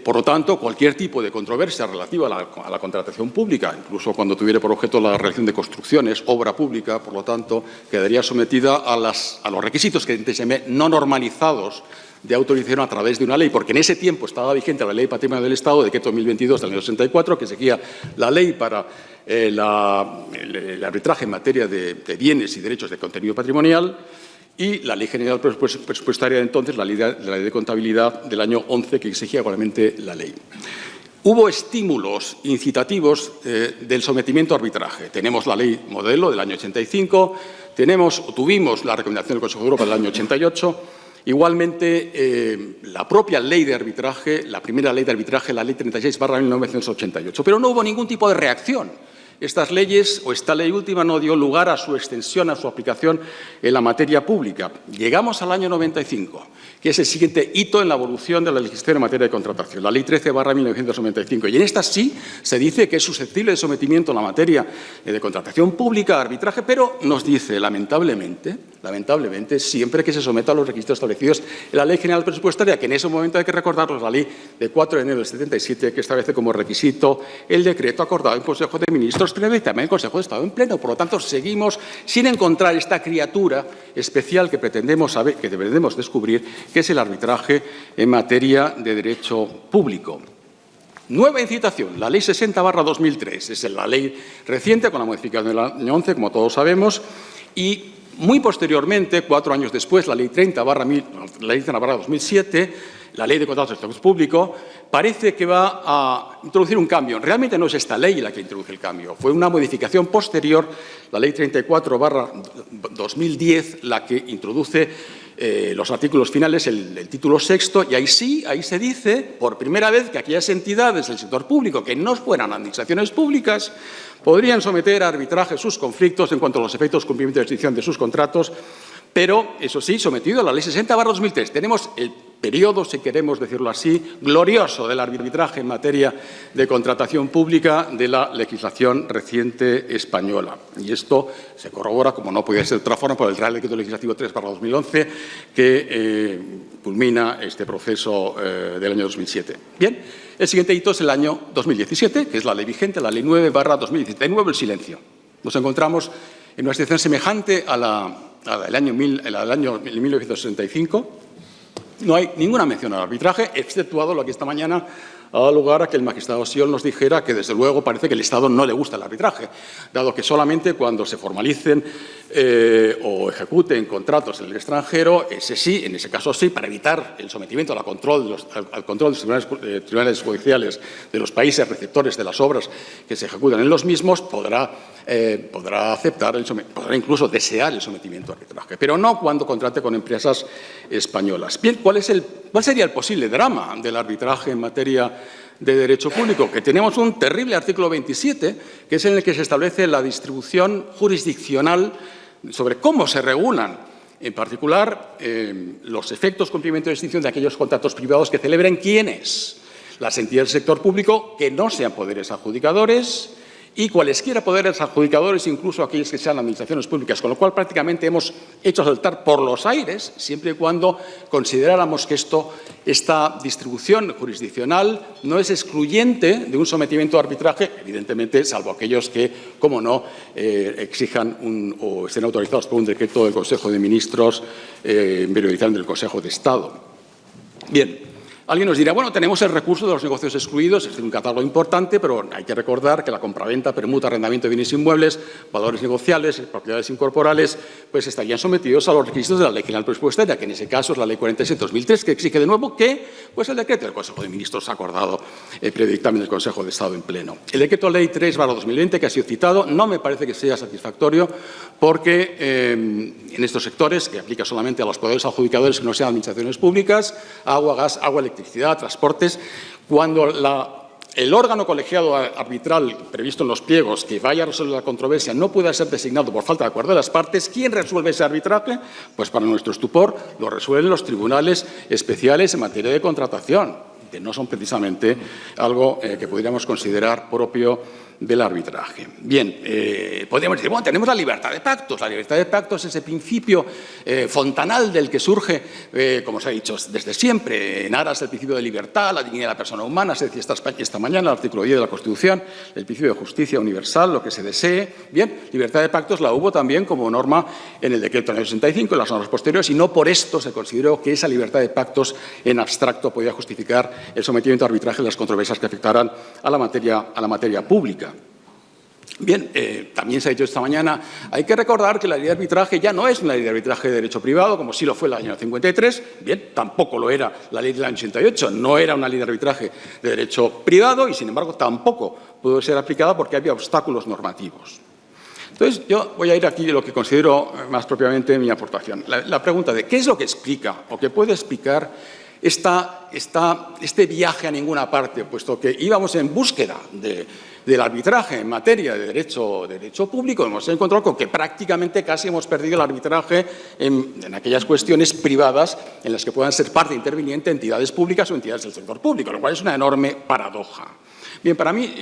Por lo tanto, cualquier tipo de controversia relativa a la contratación pública, incluso cuando tuviera por objeto la realización de construcciones, obra pública, por lo tanto, quedaría sometida a los requisitos que se ven no normalizados de autorización a través de una ley, porque en ese tiempo estaba vigente la Ley de Patrimonio del Estado, decreto 2022 del año 64, que seguía la ley para el arbitraje en materia de bienes y derechos de contenido patrimonial, y la Ley General Presupuestaria de entonces, la ley de Contabilidad del año 11, que exigía igualmente la ley. Hubo estímulos incitativos del sometimiento a arbitraje. Tenemos la ley modelo del año 85, tuvimos la recomendación del Consejo de Europa del año 88, igualmente la propia ley de arbitraje, la primera ley de arbitraje, la ley 36/1988, pero no hubo ningún tipo de reacción. Estas leyes, o esta ley última, no dio lugar a su extensión, a su aplicación en la materia pública. Llegamos al año 95, que es el siguiente hito en la evolución de la legislación en materia de contratación, la Ley 13/1995. Y en esta sí se dice que es susceptible de sometimiento en la materia de contratación pública, arbitraje, pero nos dice, lamentablemente, siempre que se someta a los requisitos establecidos en la Ley General Presupuestaria, que en ese momento hay que recordarlos, la Ley de 4 de enero del 77, que establece como requisito el decreto acordado en Consejo de Ministros pleno y también el Consejo de Estado en pleno. Por lo tanto, seguimos sin encontrar esta criatura especial que pretendemos saber, que deberemos descubrir, que es el arbitraje en materia de derecho público. Nueva incitación, la Ley 60/2003, es la ley reciente con la modificación del año 11, como todos sabemos, y muy posteriormente, 4 años después, la Ley 30/2007, la Ley de Contratos de Servicio Público, parece que va a introducir un cambio. Realmente no es esta ley la que introduce el cambio, fue una modificación posterior, la Ley 34/2010, la que introduce los artículos finales, el título sexto, y ahí se dice, por primera vez, que aquellas entidades del sector público que no fueran administraciones públicas podrían someter a arbitraje sus conflictos en cuanto a los efectos de cumplimiento de restricción de sus contratos, pero, eso sí, sometido a la Ley 60/2003. Tenemos el periodo, si queremos decirlo así, glorioso del arbitraje en materia de contratación pública de la legislación reciente española. Y esto se corrobora, como no podía ser de otra forma, por el Real Decreto Legislativo 3/2011, que culmina este proceso del año 2007. Bien, el siguiente hito es el año 2017, que es la ley vigente, la Ley 9/2017. De nuevo el silencio. Nos encontramos en una situación semejante a la del año 1965. No hay ninguna mención al arbitraje, exceptuado lo que esta mañana ha dado lugar a que el magistrado Sion nos dijera que, desde luego, parece que al Estado no le gusta el arbitraje, dado que solamente cuando se formalicen o ejecuten contratos en el extranjero, en ese caso sí, para evitar el sometimiento al control de los tribunales judiciales de los países receptores de las obras que se ejecutan en los mismos, podrá aceptar, podrá incluso desear el sometimiento al arbitraje, pero no cuando contrate con empresas españolas. Bien, ¿cuál sería el posible drama del arbitraje en materia de derecho público, que tenemos un terrible artículo 27, que es en el que se establece la distribución jurisdiccional sobre cómo se regulan, en particular, los efectos, cumplimiento y extinción de aquellos contratos privados que celebren ¿quiénes? Las entidades del sector público que no sean poderes adjudicadores y cualesquiera poderes adjudicadores, incluso aquellos que sean administraciones públicas, con lo cual prácticamente hemos hecho saltar por los aires, siempre y cuando consideráramos que esta distribución jurisdiccional no es excluyente de un sometimiento a arbitraje, evidentemente, salvo aquellos que, como no, exijan o estén autorizados por un decreto del Consejo de Ministros periodizando del Consejo de Estado. Bien. Alguien nos dirá, bueno, tenemos el recurso de los negocios excluidos, es un catálogo importante, pero hay que recordar que la compraventa, permuta, arrendamiento de bienes inmuebles, valores negociables, propiedades incorporales, pues estarían sometidos a los requisitos de la Ley General Presupuestaria, que en ese caso es la Ley 47/2003, que exige de nuevo que pues el decreto del Consejo de Ministros ha acordado previo dictamen del Consejo de Estado en pleno. El decreto Ley 3/2020, que ha sido citado, no me parece que sea satisfactorio porque en estos sectores, que aplica solamente a los poderes adjudicadores que no sean administraciones públicas, agua, gas, electricidad, transportes, cuando el órgano colegiado arbitral previsto en los pliegos que vaya a resolver la controversia no pueda ser designado por falta de acuerdo de las partes, ¿quién resuelve ese arbitraje? Pues para nuestro estupor lo resuelven los tribunales especiales en materia de contratación, que no son precisamente algo que podríamos considerar propio del arbitraje. Bien, podríamos decir, bueno, tenemos la libertad de pactos. La libertad de pactos es ese principio fontanal del que surge, como se ha dicho desde siempre, en aras del principio de libertad, la dignidad de la persona humana, se decía esta mañana, el artículo 10 de la Constitución, el principio de justicia universal, lo que se desee. Bien, libertad de pactos la hubo también como norma en el decreto del año 65, en las normas posteriores, y no por esto se consideró que esa libertad de pactos en abstracto podía justificar el sometimiento a arbitraje de las controversias que afectaran a la materia pública. Bien, también se ha dicho esta mañana, hay que recordar que la ley de arbitraje ya no es una ley de arbitraje de derecho privado, como sí lo fue el año 53, bien, tampoco lo era la ley del año 88, no era una ley de arbitraje de derecho privado y, sin embargo, tampoco pudo ser aplicada porque había obstáculos normativos. Entonces, yo voy a ir aquí a lo que considero más propiamente mi aportación. La pregunta de ¿qué es lo que explica o que puede explicar este viaje a ninguna parte, puesto que íbamos en búsqueda del arbitraje en materia de derecho público, hemos encontrado con que prácticamente casi hemos perdido el arbitraje en aquellas cuestiones privadas en las que puedan ser parte interviniente entidades públicas o entidades del sector público, lo cual es una enorme paradoja. Bien, para mí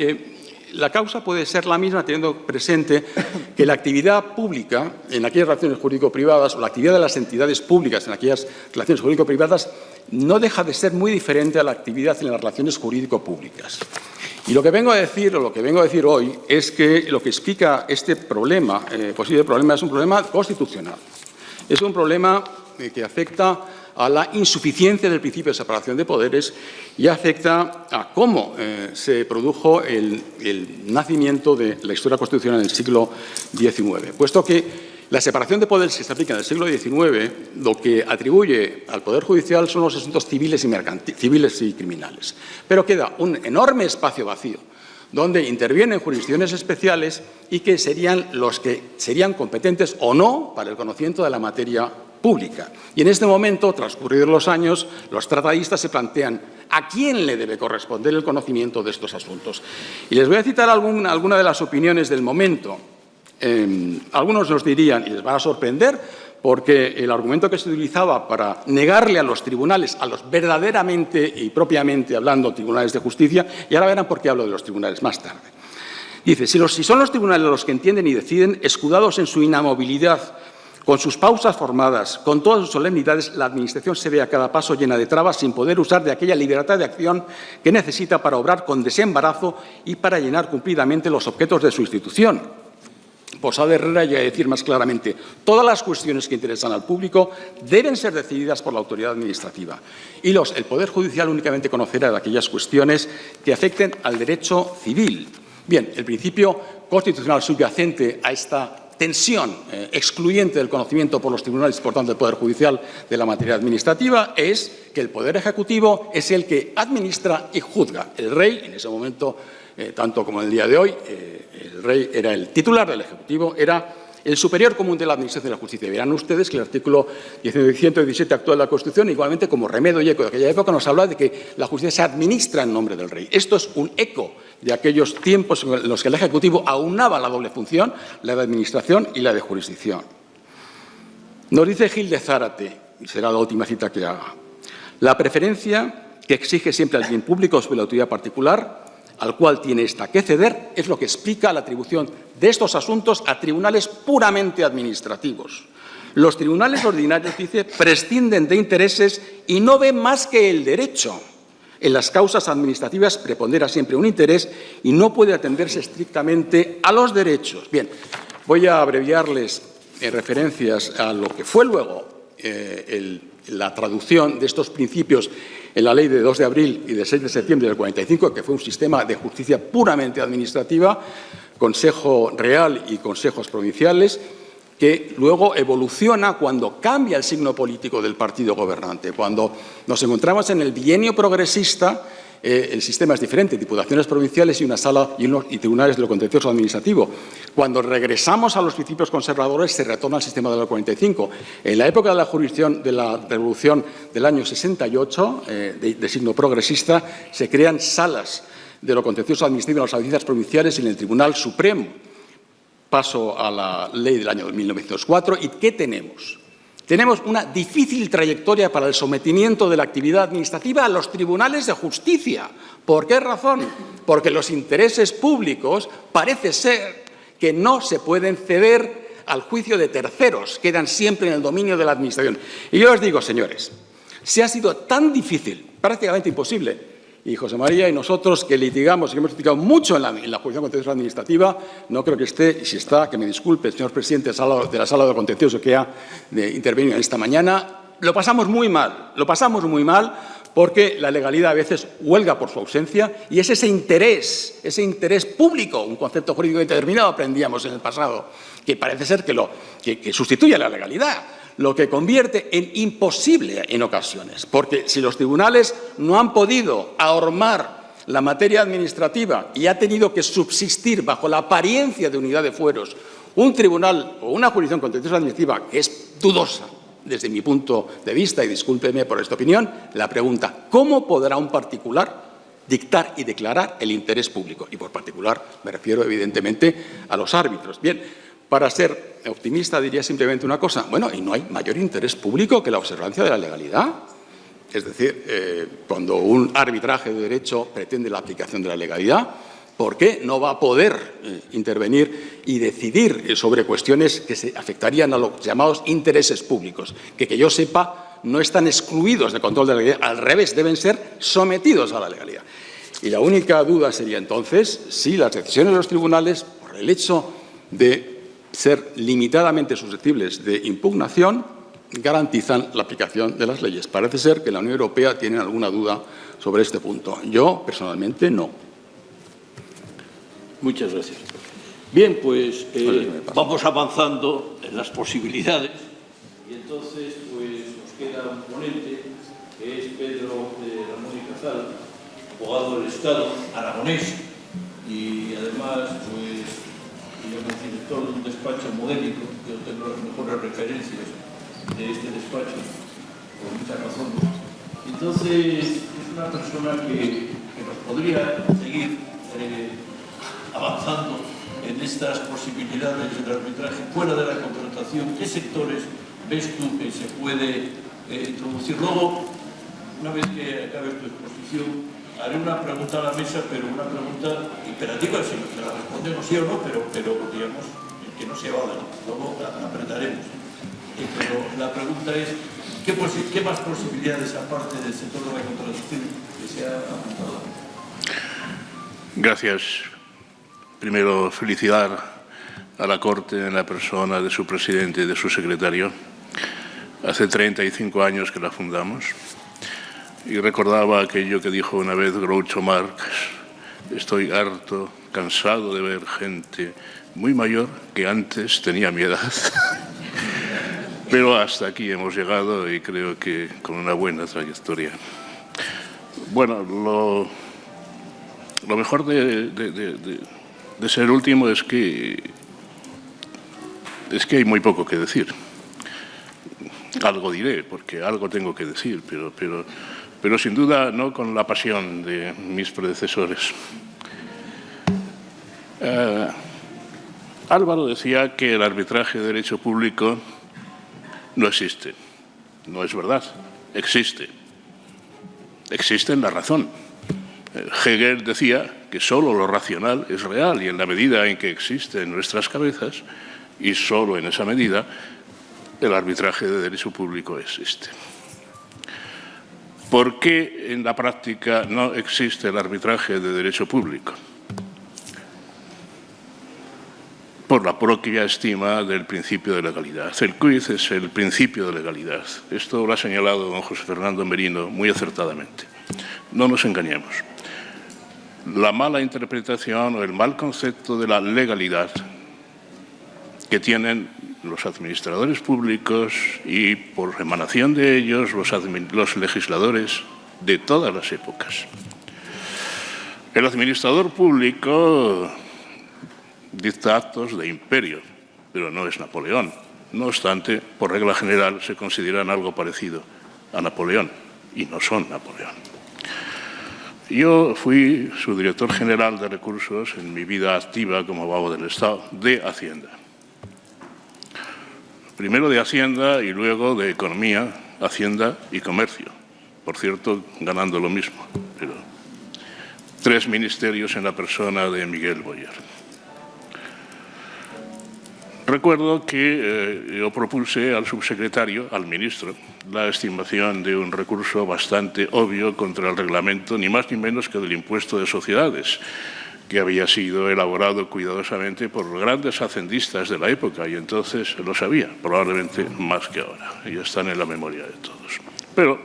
la causa puede ser la misma teniendo presente que la actividad pública en aquellas relaciones jurídico-privadas o la actividad de las entidades públicas en aquellas relaciones jurídico-privadas no deja de ser muy diferente a la actividad en las relaciones jurídico-públicas. Y lo que vengo a decir, hoy, es que lo que explica este problema, posible problema, es un problema constitucional. Es un problema que afecta a la insuficiencia del principio de separación de poderes y afecta a cómo se produjo el nacimiento de la historia constitucional en el siglo XIX, puesto que la separación de poderes que se aplica en el siglo XIX lo que atribuye al Poder Judicial son los asuntos civiles y criminales. Pero queda un enorme espacio vacío donde intervienen jurisdicciones especiales y que serían los que serían competentes o no para el conocimiento de la materia pública. Y en este momento, transcurridos los años, los tratadistas se plantean a quién le debe corresponder el conocimiento de estos asuntos. Y les voy a citar alguna de las opiniones del momento. Algunos nos dirían, y les va a sorprender, porque el argumento que se utilizaba para negarle a los tribunales, a los verdaderamente y propiamente hablando tribunales de justicia, y ahora verán por qué hablo de los tribunales más tarde. Dice, si son los tribunales los que entienden y deciden, escudados en su inamovilidad, con sus pausas formadas, con todas sus solemnidades, la Administración se ve a cada paso llena de trabas sin poder usar de aquella libertad de acción que necesita para obrar con desembarazo y para llenar cumplidamente los objetos de su institución. Posada Herrera llega a decir más claramente, todas las cuestiones que interesan al público deben ser decididas por la autoridad administrativa y el Poder Judicial únicamente conocerá de aquellas cuestiones que afecten al derecho civil. Bien, el principio constitucional subyacente a esta tensión excluyente del conocimiento por los tribunales, por tanto, del Poder Judicial de la materia administrativa, es que el Poder Ejecutivo es el que administra y juzga. El rey, en ese momento, tanto como en el día de hoy, el rey era el titular del Ejecutivo, era el superior común de la Administración de la Justicia. Verán ustedes que el artículo 117 actual de la Constitución, igualmente como remedio y eco de aquella época, nos habla de que la justicia se administra en nombre del rey. Esto es un eco de aquellos tiempos en los que el Ejecutivo aunaba la doble función, la de administración y la de jurisdicción. Nos dice Gil de Zárate, y será la última cita que haga, la preferencia que exige siempre al bien público sobre la autoridad particular, al cual tiene ésta que ceder, es lo que explica la atribución de estos asuntos a tribunales puramente administrativos. Los tribunales ordinarios, dice, prescinden de intereses y no ven más que el derecho. En las causas administrativas prepondera siempre un interés y no puede atenderse estrictamente a los derechos. Bien, voy a abreviarles referencias a lo que fue luego la traducción de estos principios en la ley de 2 de abril y de 6 de septiembre del 45, que fue un sistema de justicia puramente administrativa, Consejo Real y consejos provinciales, que luego evoluciona cuando cambia el signo político del partido gobernante. Cuando nos encontramos en el bienio progresista, el sistema es diferente, diputaciones provinciales y una sala y tribunales de lo contencioso administrativo. Cuando regresamos a los principios conservadores, se retorna al sistema del 45. En la época de la jurisdicción de la Revolución del año 68, de signo progresista, se crean salas de lo contencioso administrativo en las audiencias provinciales y en el Tribunal Supremo. Paso a la ley del año 1904. ¿Y qué tenemos? Tenemos una difícil trayectoria para el sometimiento de la actividad administrativa a los tribunales de justicia. ¿Por qué razón? Porque los intereses públicos parece ser que no se pueden ceder al juicio de terceros, quedan siempre en el dominio de la Administración. Y yo os digo, señores, si ha sido tan difícil, prácticamente imposible, y José María y nosotros que litigamos y que hemos litigado mucho en la jurisdicción contenciosa administrativa, no creo que esté, y si está, que me disculpe, señor presidente de la Sala de Contencioso que ha intervenido esta mañana, lo pasamos muy mal porque la legalidad a veces huelga por su ausencia y es ese interés público, un concepto jurídico determinado aprendíamos en el pasado, que parece ser que sustituye a la legalidad, lo que convierte en imposible en ocasiones, porque si los tribunales no han podido ahormar la materia administrativa y ha tenido que subsistir bajo la apariencia de unidad de fueros un tribunal o una jurisdicción contenciosa administrativa que es dudosa desde mi punto de vista, y discúlpeme por esta opinión, la pregunta, ¿cómo podrá un particular dictar y declarar el interés público? Y por particular me refiero evidentemente a los árbitros. Bien, para ser optimista diría simplemente una cosa, bueno, y no hay mayor interés público que la observancia de la legalidad. Es decir, cuando un arbitraje de derecho pretende la aplicación de la legalidad, ¿por qué no va a poder intervenir y decidir sobre cuestiones que se afectarían a los llamados intereses públicos? Que yo sepa, no están excluidos del control de la legalidad, al revés, deben ser sometidos a la legalidad. Y la única duda sería entonces si las decisiones de los tribunales, por el hecho de ser limitadamente susceptibles de impugnación, garantizan la aplicación de las leyes. Parece ser que la Unión Europea tiene alguna duda sobre este punto. Yo, personalmente, no. Muchas gracias. Bien, pues vamos avanzando en las posibilidades y entonces pues nos queda un ponente que es Pedro Ramón y Cazal, abogado del Estado aragonés y además pues digamos, director de un despacho modélico. Yo tengo las mejores referencias de este despacho por muchas razones. Entonces es una persona que nos podría seguir avanzando en estas posibilidades del arbitraje fuera de la contratación. ¿Qué sectores ves tú que se puede introducir? Luego, una vez que acabes tu exposición, haré una pregunta a la mesa, pero una pregunta imperativa, si la respondemos sí o no, pero digamos, que no se evada. Luego apretaremos. Pero la pregunta es, ¿qué más posibilidades, aparte del sector de la contratación, que se ha apuntado? Gracias. Primero, felicitar a la Corte en la persona de su presidente y de su secretario. Hace 35 años que la fundamos y recordaba aquello que dijo una vez Groucho Marx: estoy harto, cansado de ver gente muy mayor que antes tenía mi edad. Pero hasta aquí hemos llegado y creo que con una buena trayectoria. Bueno, lo mejor de ser último es que es que hay muy poco que decir. Algo diré, porque algo tengo que decir, pero sin duda no con la pasión de mis predecesores. Álvaro decía que el arbitraje de derecho público no existe. No es verdad, existe. Existe en la razón. Hegel decía que solo lo racional es real y en la medida en que existe en nuestras cabezas, y solo en esa medida, el arbitraje de derecho público existe. ¿Por qué en la práctica no existe el arbitraje de derecho público? Por la propia estima del principio de legalidad. El quid es el principio de legalidad. Esto lo ha señalado don José Fernando Merino muy acertadamente. No nos engañemos. La mala interpretación o el mal concepto de la legalidad que tienen los administradores públicos y, por emanación de ellos, los legisladores de todas las épocas. El administrador público dicta actos de imperio, pero no es Napoleón. No obstante, por regla general, se consideran algo parecido a Napoleón, y no son Napoleón. Yo fui subdirector general de recursos en mi vida activa como abogado del Estado de Hacienda. Primero de Hacienda y luego de Economía, Hacienda y Comercio. Por cierto, ganando lo mismo, pero 3 ministerios en la persona de Miguel Boyer. Recuerdo que yo propuse al subsecretario, al ministro, la estimación de un recurso bastante obvio contra el reglamento, ni más ni menos que del impuesto de sociedades, que había sido elaborado cuidadosamente por grandes hacendistas de la época, y entonces lo sabía, probablemente más que ahora, y están en la memoria de todos. Pero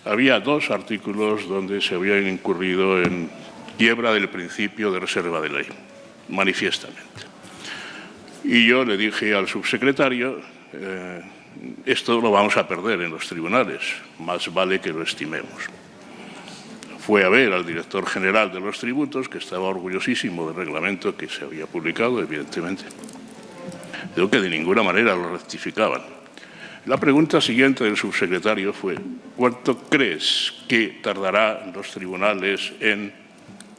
había 2 artículos donde se había incurrido en quiebra del principio de reserva de ley, manifiestamente. Y yo le dije al subsecretario, esto lo vamos a perder en los tribunales, más vale que lo estimemos. Fue a ver al director general de los tributos, que estaba orgullosísimo del reglamento que se había publicado, evidentemente. Digo que de ninguna manera lo rectificaban. La pregunta siguiente del subsecretario fue: ¿cuánto crees que tardará los tribunales en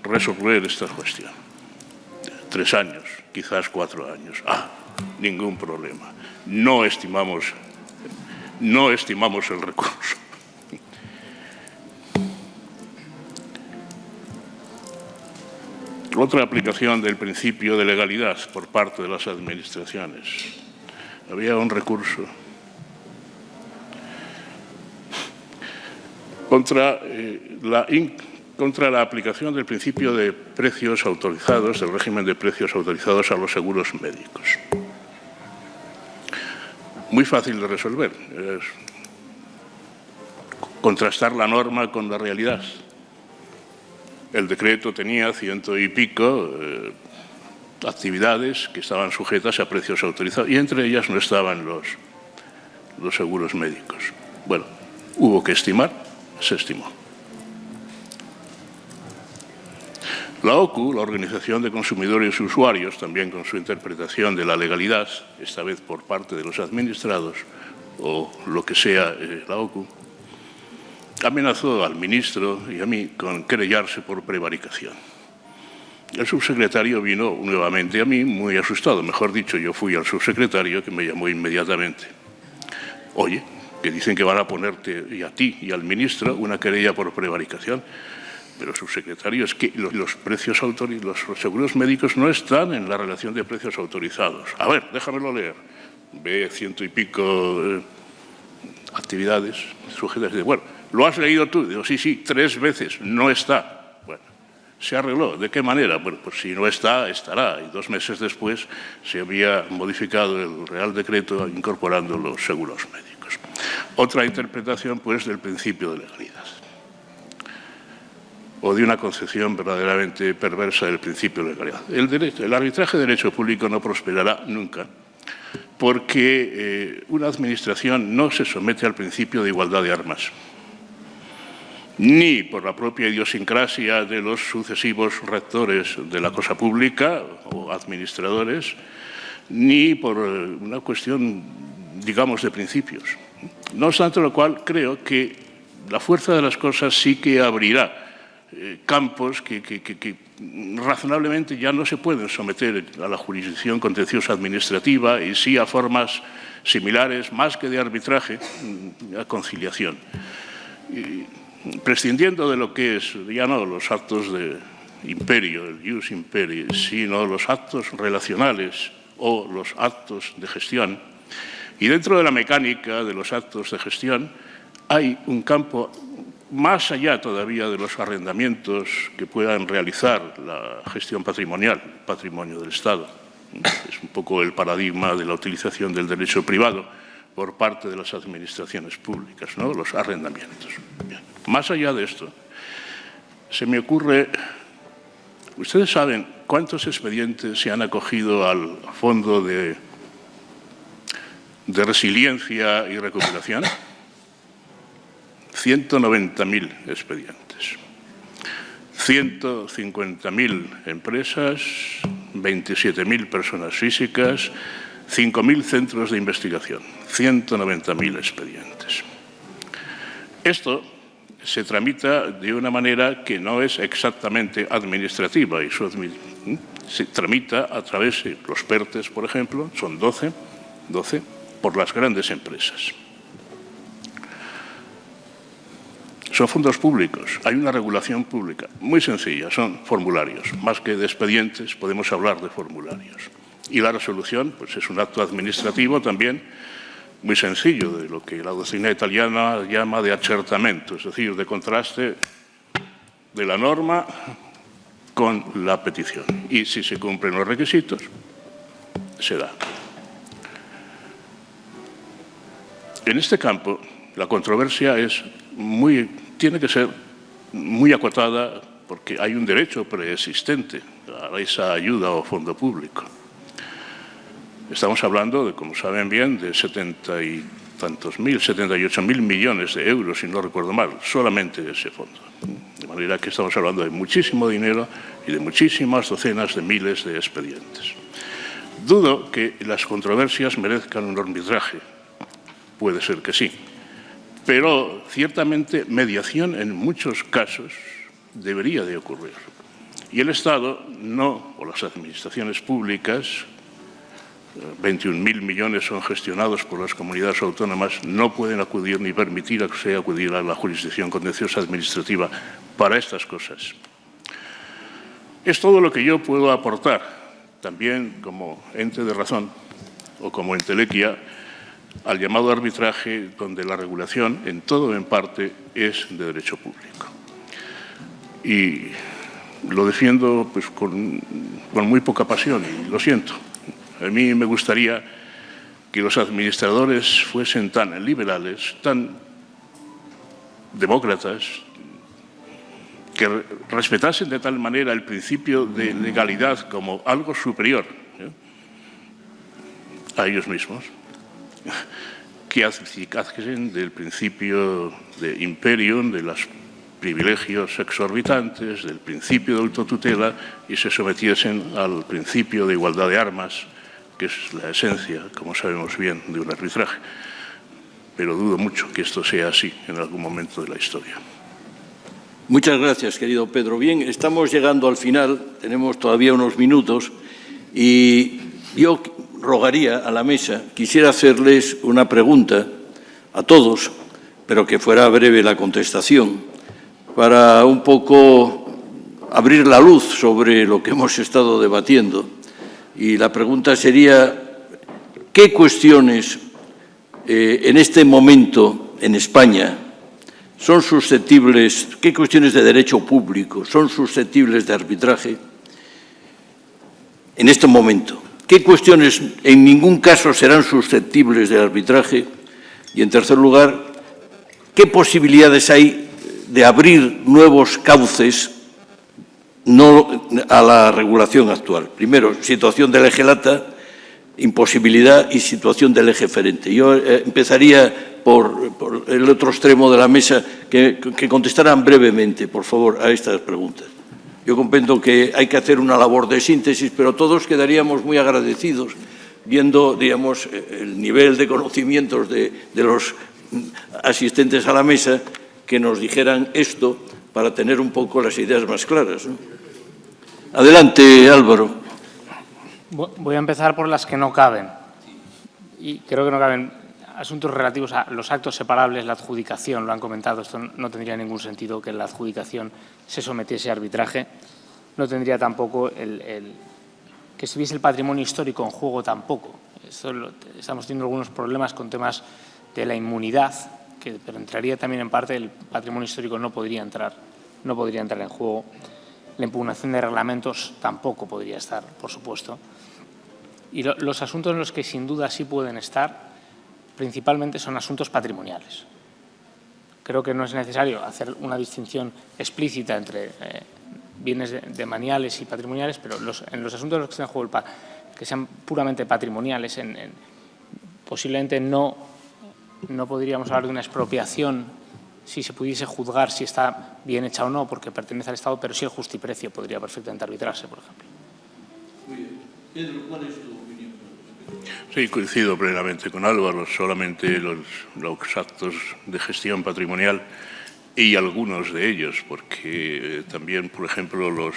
resolver esta cuestión? 3 años, quizás 4 años. Ningún problema. No estimamos el recurso. Otra aplicación del principio de legalidad por parte de las administraciones. Había un recurso contra la aplicación del principio de precios autorizados, del régimen de precios autorizados a los seguros médicos. Muy fácil de resolver. Es contrastar la norma con la realidad. El decreto tenía 100 y pico actividades que estaban sujetas a precios autorizados, y entre ellas no estaban los seguros médicos. Bueno, hubo que estimar, se estimó. La OCU, la Organización de Consumidores y Usuarios, también con su interpretación de la legalidad, esta vez por parte de los administrados, o lo que sea la OCU, amenazó al ministro y a mí con querellarse por prevaricación. El subsecretario vino nuevamente a mí muy asustado. Mejor dicho, yo fui al subsecretario, que me llamó inmediatamente. Oye, que dicen que van a ponerte y a ti y al ministro una querella por prevaricación. Pero, subsecretario, es que los seguros médicos no están en la relación de precios autorizados. A ver, déjamelo leer. Ve 100 y pico actividades sujetas de... Bueno, ¿lo has leído tú? Digo, sí, 3 veces. No está. Bueno, se arregló. ¿De qué manera? Bueno, pues si no está, estará. Y 2 meses después se había modificado el Real Decreto incorporando los seguros médicos. Otra interpretación, pues, del principio de legalidad, o de una concepción verdaderamente perversa del principio de legalidad. El arbitraje de derecho público no prosperará nunca, porque una administración no se somete al principio de igualdad de armas, ni por la propia idiosincrasia de los sucesivos rectores de la cosa pública o administradores, ni por una cuestión, digamos, de principios. No obstante lo cual, creo que la fuerza de las cosas sí que abrirá campos que razonablemente ya no se pueden someter a la jurisdicción contenciosa administrativa y sí a formas similares, más que de arbitraje, a conciliación. Y, prescindiendo de lo que es ya no los actos de imperio, el ius imperii, sino los actos relacionales o los actos de gestión. Y dentro de la mecánica de los actos de gestión hay un campo más allá todavía de los arrendamientos que puedan realizar la gestión patrimonial, patrimonio del Estado. Es un poco el paradigma de la utilización del derecho privado por parte de las administraciones públicas, ¿no? Los arrendamientos. Bien. Más allá de esto, se me ocurre, ¿ustedes saben cuántos expedientes se han acogido al Fondo de Resiliencia y Recuperación? 190.000 expedientes. 150.000 empresas, 27.000 personas físicas, 5.000 centros de investigación, 190.000 expedientes. Esto se tramita de una manera que no es exactamente administrativa y se tramita a través de los PERTES, por ejemplo, son 12, por las grandes empresas. Son fondos públicos, hay una regulación pública muy sencilla, son formularios. Más que de expedientes, podemos hablar de formularios. Y la resolución pues es un acto administrativo también muy sencillo, de lo que la doctrina italiana llama de acertamento, es decir, de contraste de la norma con la petición. Y si se cumplen los requisitos, se da. En este campo, la controversia tiene que ser muy acotada porque hay un derecho preexistente a esa ayuda o fondo público. Estamos hablando de, como saben bien, de 78.000 millones de euros, si no recuerdo mal, solamente de ese fondo. De manera que estamos hablando de muchísimo dinero y de muchísimas docenas de miles de expedientes. Dudo que las controversias merezcan un arbitraje. Puede ser que sí. Pero ciertamente mediación en muchos casos debería de ocurrir. Y el Estado o las administraciones públicas, 21.000 millones son gestionados por las comunidades autónomas, no pueden acudir ni permitirse acudir a la jurisdicción contenciosa administrativa para estas cosas. Es todo lo que yo puedo aportar, también como ente de razón o como entelequia, al llamado arbitraje, donde la regulación, en todo o en parte, es de derecho público. Y lo defiendo pues, con muy poca pasión, y lo siento. A mí me gustaría que los administradores fuesen tan liberales, tan demócratas, que respetasen de tal manera el principio de legalidad como algo superior a ellos mismos, que hacen del principio de imperium, de los privilegios exorbitantes, del principio de autotutela y se sometiesen al principio de igualdad de armas, que es la esencia, como sabemos bien, de un arbitraje. Pero dudo mucho que esto sea así en algún momento de la historia. Muchas gracias, querido Pedro. Bien, estamos llegando al final, tenemos todavía unos minutos y yo rogaría a la mesa, quisiera hacerles una pregunta a todos, pero que fuera breve la contestación, para un poco abrir la luz sobre lo que hemos estado debatiendo. Y la pregunta sería, ¿qué cuestiones en este momento en España son susceptibles, qué cuestiones de derecho público son susceptibles de arbitraje en este momento? ¿Qué cuestiones en ningún caso serán susceptibles de arbitraje? Y, en tercer lugar, ¿qué posibilidades hay de abrir nuevos cauces no a la regulación actual? Primero, situación del eje lata, imposibilidad y situación del eje ferente. Yo empezaría por el otro extremo de la mesa, que contestaran brevemente, por favor, a estas preguntas. Yo comprendo que hay que hacer una labor de síntesis, pero todos quedaríamos muy agradecidos viendo, digamos, el nivel de conocimientos de los asistentes a la mesa, que nos dijeran esto para tener un poco las ideas más claras, ¿no? Adelante, Álvaro. Voy a empezar por las que no caben. Y creo que no caben asuntos relativos a los actos separables, la adjudicación, lo han comentado, esto no tendría ningún sentido que la adjudicación se sometiese a arbitraje. No tendría tampoco que se viese el patrimonio histórico en juego tampoco. Estamos teniendo algunos problemas con temas de la inmunidad, pero entraría también en parte el patrimonio histórico, no podría entrar en juego. La impugnación de reglamentos tampoco podría estar, por supuesto. Y los asuntos en los que sin duda sí pueden estar, principalmente son asuntos patrimoniales. Creo que no es necesario hacer una distinción explícita entre bienes demaniales y patrimoniales, pero en los asuntos en los que estén en juego que sean puramente patrimoniales, posiblemente no podríamos hablar de una expropiación si se pudiese juzgar si está bien hecha o no, porque pertenece al Estado, pero sí el justiprecio podría perfectamente arbitrarse, por ejemplo. Muy bien. Pedro, ¿cuál es tu opinión? Sí, coincido plenamente con Álvaro. Solamente los actos de gestión patrimonial y algunos de ellos, porque también, por ejemplo, los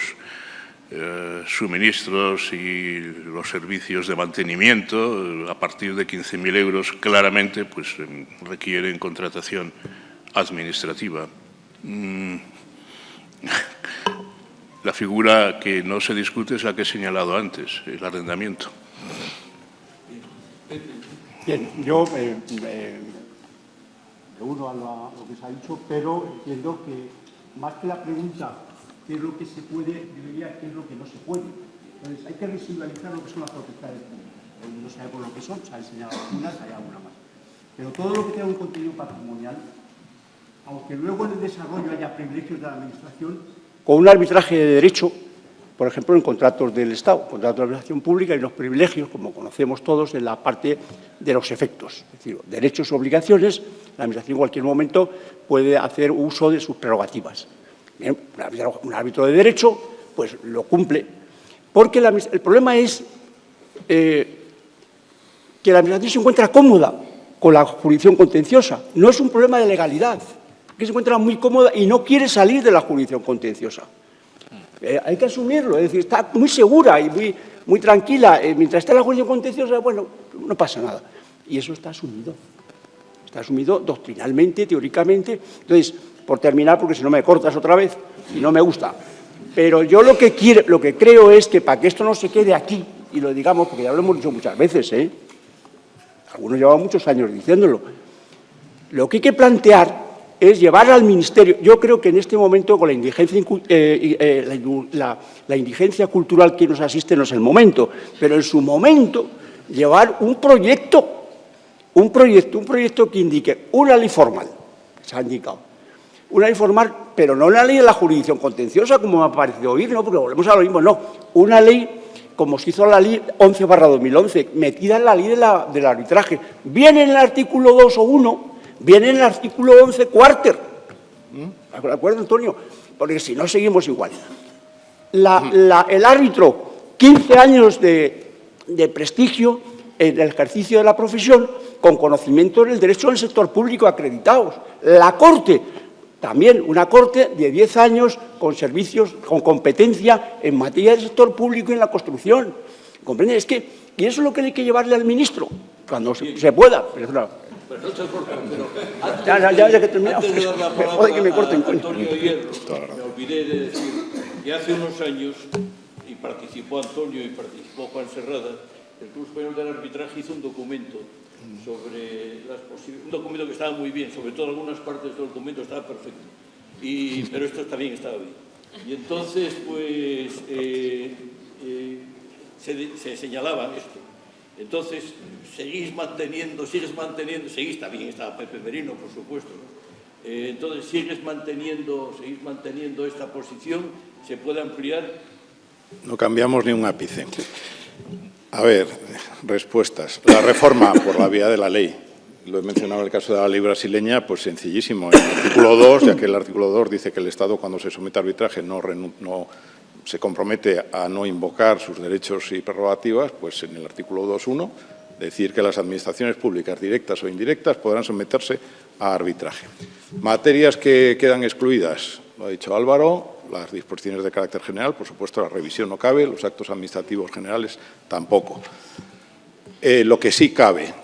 suministros y los servicios de mantenimiento a partir de 15.000 euros claramente pues, requieren contratación administrativa. La figura que no se discute es la que he señalado antes, el arrendamiento. Bien, yo me uno a lo que se ha dicho, pero entiendo que más que la pregunta qué es lo que se puede, yo diría qué es lo que no se puede. Entonces, hay que residualizar lo que son las potestades públicas. No sabemos lo que son, se han enseñado algunas, hay alguna más. Pero todo lo que tenga un contenido patrimonial, aunque luego en el desarrollo haya privilegios de la Administración, con un arbitraje de derecho, por ejemplo, en contratos del Estado, contratos de administración pública, y los privilegios, como conocemos todos, en la parte de los efectos. Es decir, derechos y obligaciones, la Administración en cualquier momento puede hacer uso de sus prerrogativas. Bien, un árbitro de derecho, pues lo cumple. Porque el problema es que la Administración se encuentra cómoda con la jurisdicción contenciosa. No es un problema de legalidad, que se encuentra muy cómoda y no quiere salir de la jurisdicción contenciosa. Hay que asumirlo, es decir, está muy segura y muy tranquila. Mientras está en la jurisdicción contenciosa, bueno, no pasa nada. Y eso está asumido. Está asumido doctrinalmente, teóricamente. Entonces, por terminar, porque si no me cortas otra vez y no me gusta. Pero yo lo que creo es que para que esto no se quede aquí, y lo digamos, porque ya lo hemos dicho muchas veces, algunos llevan muchos años diciéndolo, lo que hay que plantear es llevar al Ministerio. Yo creo que en este momento, con la indigencia cultural que nos asiste, no es el momento, pero en su momento, llevar un proyecto que indique una ley formal, se ha indicado, una ley formal, pero no una ley de la jurisdicción contenciosa, como me ha parecido oír, ¿no? Porque volvemos a lo mismo, no, una ley como se hizo la ley 11/2011, metida en la ley del arbitraje, bien en el artículo 2 o 1, viene en el artículo 11, cuarter. ¿De acuerdo, Antonio? Porque si no, seguimos igual. El árbitro, 15 años de prestigio en el ejercicio de la profesión, con conocimiento del derecho del sector público acreditados. La Corte, también una Corte de 10 años con servicios, con competencia en materia del sector público y en la construcción. ¿Comprende? Es que, y eso es lo que hay que llevarle al ministro, cuando se pueda. Pero no te corto, pero ya que terminamos. Antes de dar la palabra que me corten, a Antonio Hierro, me olvidé de decir que hace unos años, y participó Antonio y participó Juan Serrada, el Club Español del Arbitraje hizo un documento sobre las posibilidades, un documento que estaba muy bien, sobre todo algunas partes del documento estaba perfecto, pero esto también estaba bien. Y entonces, pues, se señalaba esto. Entonces, sigues manteniendo, también estaba Pepe Merino, por supuesto, ¿no? Entonces, sigues manteniendo esta posición, se puede ampliar. No cambiamos ni un ápice. A ver, respuestas. La reforma por la vía de la ley. Lo he mencionado en el caso de la ley brasileña, pues sencillísimo. En el artículo 2, ya que el artículo 2 dice que el Estado, cuando se somete a arbitraje, no se compromete a no invocar sus derechos y prerrogativas, pues en el artículo 2.1 decir que las administraciones públicas directas o indirectas podrán someterse a arbitraje. Materias que quedan excluidas, lo ha dicho Álvaro, las disposiciones de carácter general, por supuesto la revisión no cabe, los actos administrativos generales tampoco. Lo que sí cabe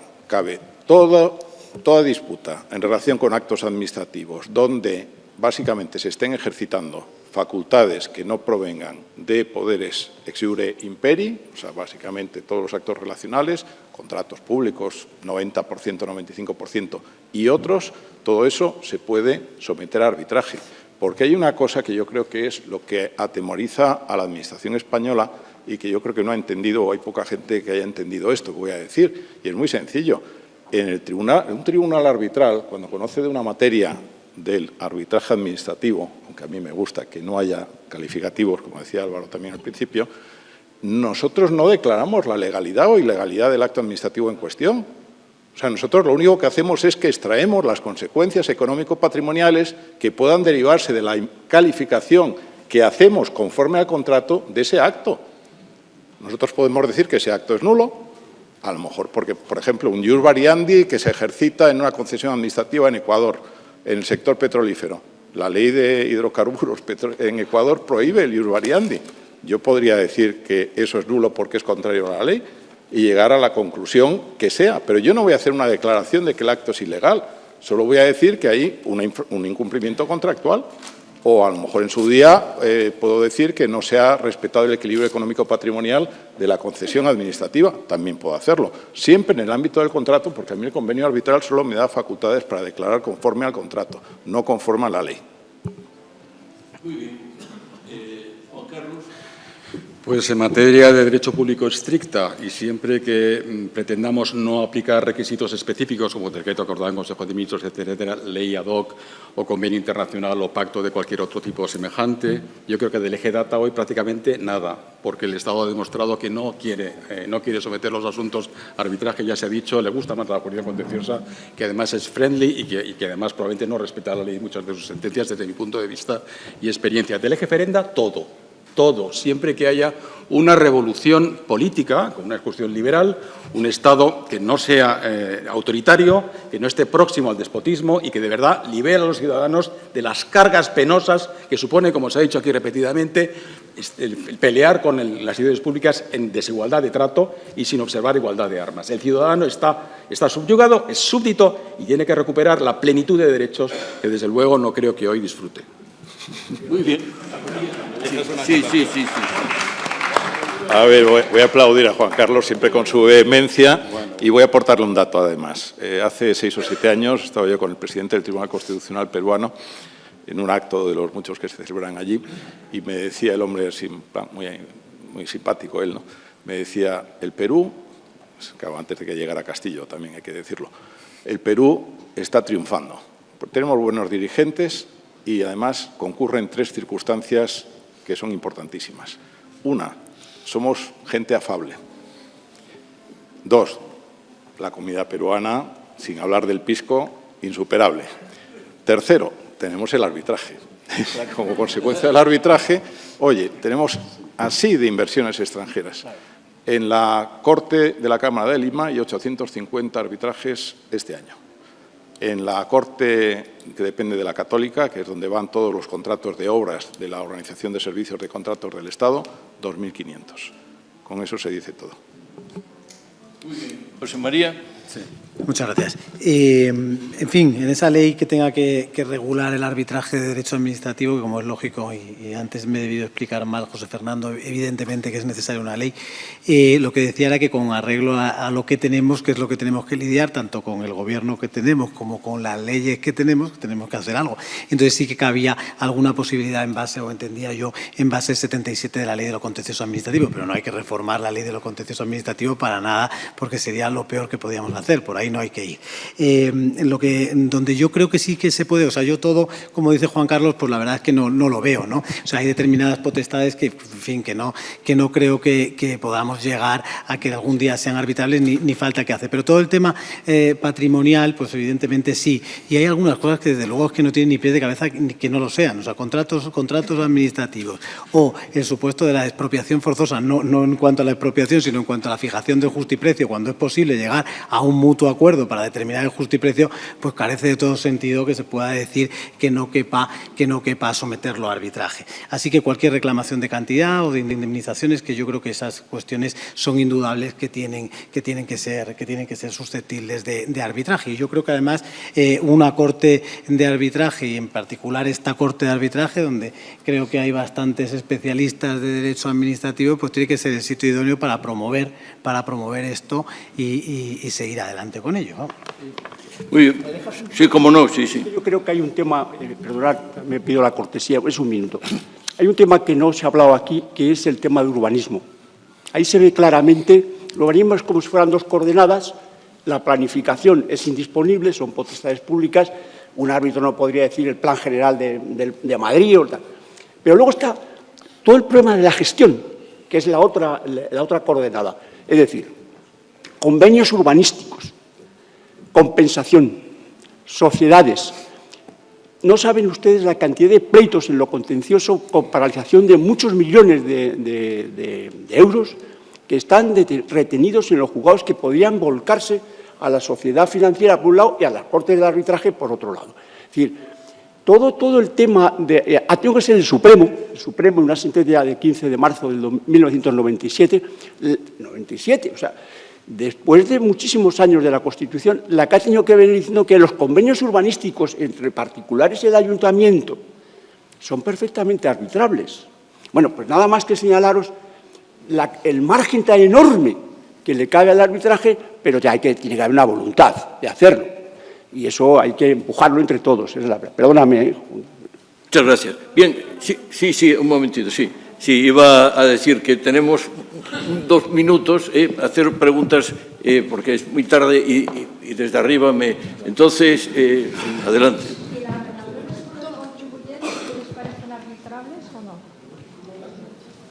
toda disputa en relación con actos administrativos donde básicamente se estén ejercitando facultades que no provengan de poderes ex iure imperi, o sea, básicamente todos los actos relacionales, contratos públicos, 90%, 95% y otros, todo eso se puede someter a arbitraje. Porque hay una cosa que yo creo que es lo que atemoriza a la Administración española y que yo creo que no ha entendido, o hay poca gente que haya entendido esto que voy a decir, y es muy sencillo. En un tribunal arbitral, cuando conoce de una materia del arbitraje administrativo, aunque a mí me gusta que no haya calificativos, como decía Álvaro también al principio, nosotros no declaramos la legalidad o ilegalidad del acto administrativo en cuestión. O sea, nosotros lo único que hacemos es que extraemos las consecuencias económico-patrimoniales que puedan derivarse de la calificación que hacemos conforme al contrato de ese acto. Nosotros podemos decir que ese acto es nulo, a lo mejor porque, por ejemplo, un ius variandi que se ejercita en una concesión administrativa en Ecuador, en el sector petrolífero. La ley de hidrocarburos en Ecuador prohíbe el ius variandi. Yo podría decir que eso es nulo porque es contrario a la ley y llegar a la conclusión que sea. Pero yo no voy a hacer una declaración de que el acto es ilegal. Solo voy a decir que hay un incumplimiento contractual. O a lo mejor en su día puedo decir que no se ha respetado el equilibrio económico-patrimonial de la concesión administrativa. También puedo hacerlo. Siempre en el ámbito del contrato, porque a mí el convenio arbitral solo me da facultades para declarar conforme al contrato, no conforme a la ley. Muy bien. Juan Carlos. Pues en materia de derecho público estricta y siempre que pretendamos no aplicar requisitos específicos como decreto acordado en Consejo de Ministros, etcétera, ley ad hoc o convenio internacional o pacto de cualquier otro tipo semejante, yo creo que del eje data hoy prácticamente nada, porque el Estado ha demostrado que no quiere someter los asuntos a arbitraje, ya se ha dicho, le gusta más la justicia contenciosa, que además es friendly y que además probablemente no respeta la ley muchas de sus sentencias desde mi punto de vista y experiencia. Del eje ferenda, todo, siempre que haya una revolución política, con una cuestión liberal, un Estado que no sea autoritario, que no esté próximo al despotismo y que de verdad libere a los ciudadanos de las cargas penosas que supone, como se ha dicho aquí repetidamente, el pelear con las instituciones públicas en desigualdad de trato y sin observar igualdad de armas. El ciudadano está subyugado, es súbdito y tiene que recuperar la plenitud de derechos que, desde luego, no creo que hoy disfrute. Muy bien. Sí. A ver, voy a aplaudir a Juan Carlos siempre con su vehemencia y voy a aportarle un dato además. Hace 6 o 7 años estaba yo con el presidente del Tribunal Constitucional peruano en un acto de los muchos que se celebran allí y me decía el hombre, muy simpático él, ¿no? Me decía, el Perú, claro, antes de que llegara Castillo también hay que decirlo, el Perú está triunfando. Tenemos buenos dirigentes y además concurren 3 circunstancias que son importantísimas. Una, somos gente afable. 2, la comida peruana, sin hablar del pisco, insuperable. Tercero, tenemos el arbitraje. Como consecuencia del arbitraje, oye, tenemos así de inversiones extranjeras. En la Corte de la Cámara de Lima hay 850 arbitrajes este año. En la Corte, que depende de la Católica, que es donde van todos los contratos de obras de la Organización de Servicios de Contratos del Estado, 2.500. Con eso se dice todo. Muy bien. José María. Sí. Muchas gracias. En fin, en esa ley que tenga que regular el arbitraje de derecho administrativo, que como es lógico, y antes me he debido explicar mal, José Fernando, evidentemente que es necesaria una ley, lo que decía era que con arreglo a lo que tenemos, que es lo que tenemos que lidiar, tanto con el gobierno que tenemos como con las leyes que tenemos que hacer algo. Entonces sí que cabía alguna posibilidad en base, o entendía yo, en base al 77 de la Ley de lo Contencioso Administrativo, pero no hay que reformar la Ley de lo Contencioso Administrativo para nada, porque sería lo peor que podíamos podemos hacer, por ahí no hay que ir. Donde yo creo que sí que se puede, o sea, yo todo, como dice Juan Carlos, pues la verdad es que no lo veo, ¿no? O sea, hay determinadas potestades que, en fin, que no creo que podamos llegar a que algún día sean arbitrables ni falta que hace. Pero todo el tema patrimonial, pues evidentemente sí. Y hay algunas cosas que desde luego es que no tienen ni pies de cabeza que no lo sean. O sea, contratos administrativos o el supuesto de la expropiación forzosa, no en cuanto a la expropiación, sino en cuanto a la fijación del justiprecio, cuando es posible llegar a un mutuo acuerdo para determinar el justiprecio, pues carece de todo sentido que se pueda decir que no quepa someterlo a arbitraje. Así que cualquier reclamación de cantidad o de indemnizaciones, que yo creo que esas cuestiones son indudables que tienen que ser susceptibles de arbitraje. Y yo creo que además una corte de arbitraje, y en particular esta corte de arbitraje, donde creo que hay bastantes especialistas de derecho administrativo, pues tiene que ser el sitio idóneo para promover esto y seguir adelante con ello, ¿no? Muy bien. Sí, cómo no, sí. Yo creo que hay un tema, perdonad, me pido la cortesía, es un minuto. Hay un tema que no se ha hablado aquí, que es el tema de urbanismo. Ahí se ve claramente, el urbanismo es como si fueran dos coordenadas, la planificación es indisponible, son potestades públicas, un árbitro no podría decir el plan general de Madrid o tal. Pero luego está todo el problema de la gestión, que es la otra coordenada. Es decir, convenios urbanísticos, compensación, sociedades. No saben ustedes la cantidad de pleitos en lo contencioso con paralización de muchos millones de euros que están retenidos en los juzgados, que podrían volcarse a la sociedad financiera por un lado y a las cortes de arbitraje por otro lado. Es decir, todo el tema ha tenido que ser el Supremo, en una sentencia de 15 de marzo de 1997, o sea, después de muchísimos años de la Constitución, la que ha tenido que venir diciendo que los convenios urbanísticos entre particulares y el ayuntamiento son perfectamente arbitrables. Bueno, pues nada más que señalaros el margen tan enorme que le cabe al arbitraje, pero ya tiene que haber una voluntad de hacerlo. Y eso hay que empujarlo entre todos. Perdóname. Muchas gracias. Bien, sí, un momentito, sí. Sí, iba a decir que tenemos 2 minutos, hacer preguntas, porque es muy tarde y desde arriba me... Entonces, adelante. ¿Y las relaciones con los contribuyentes les parecen arbitrables o no?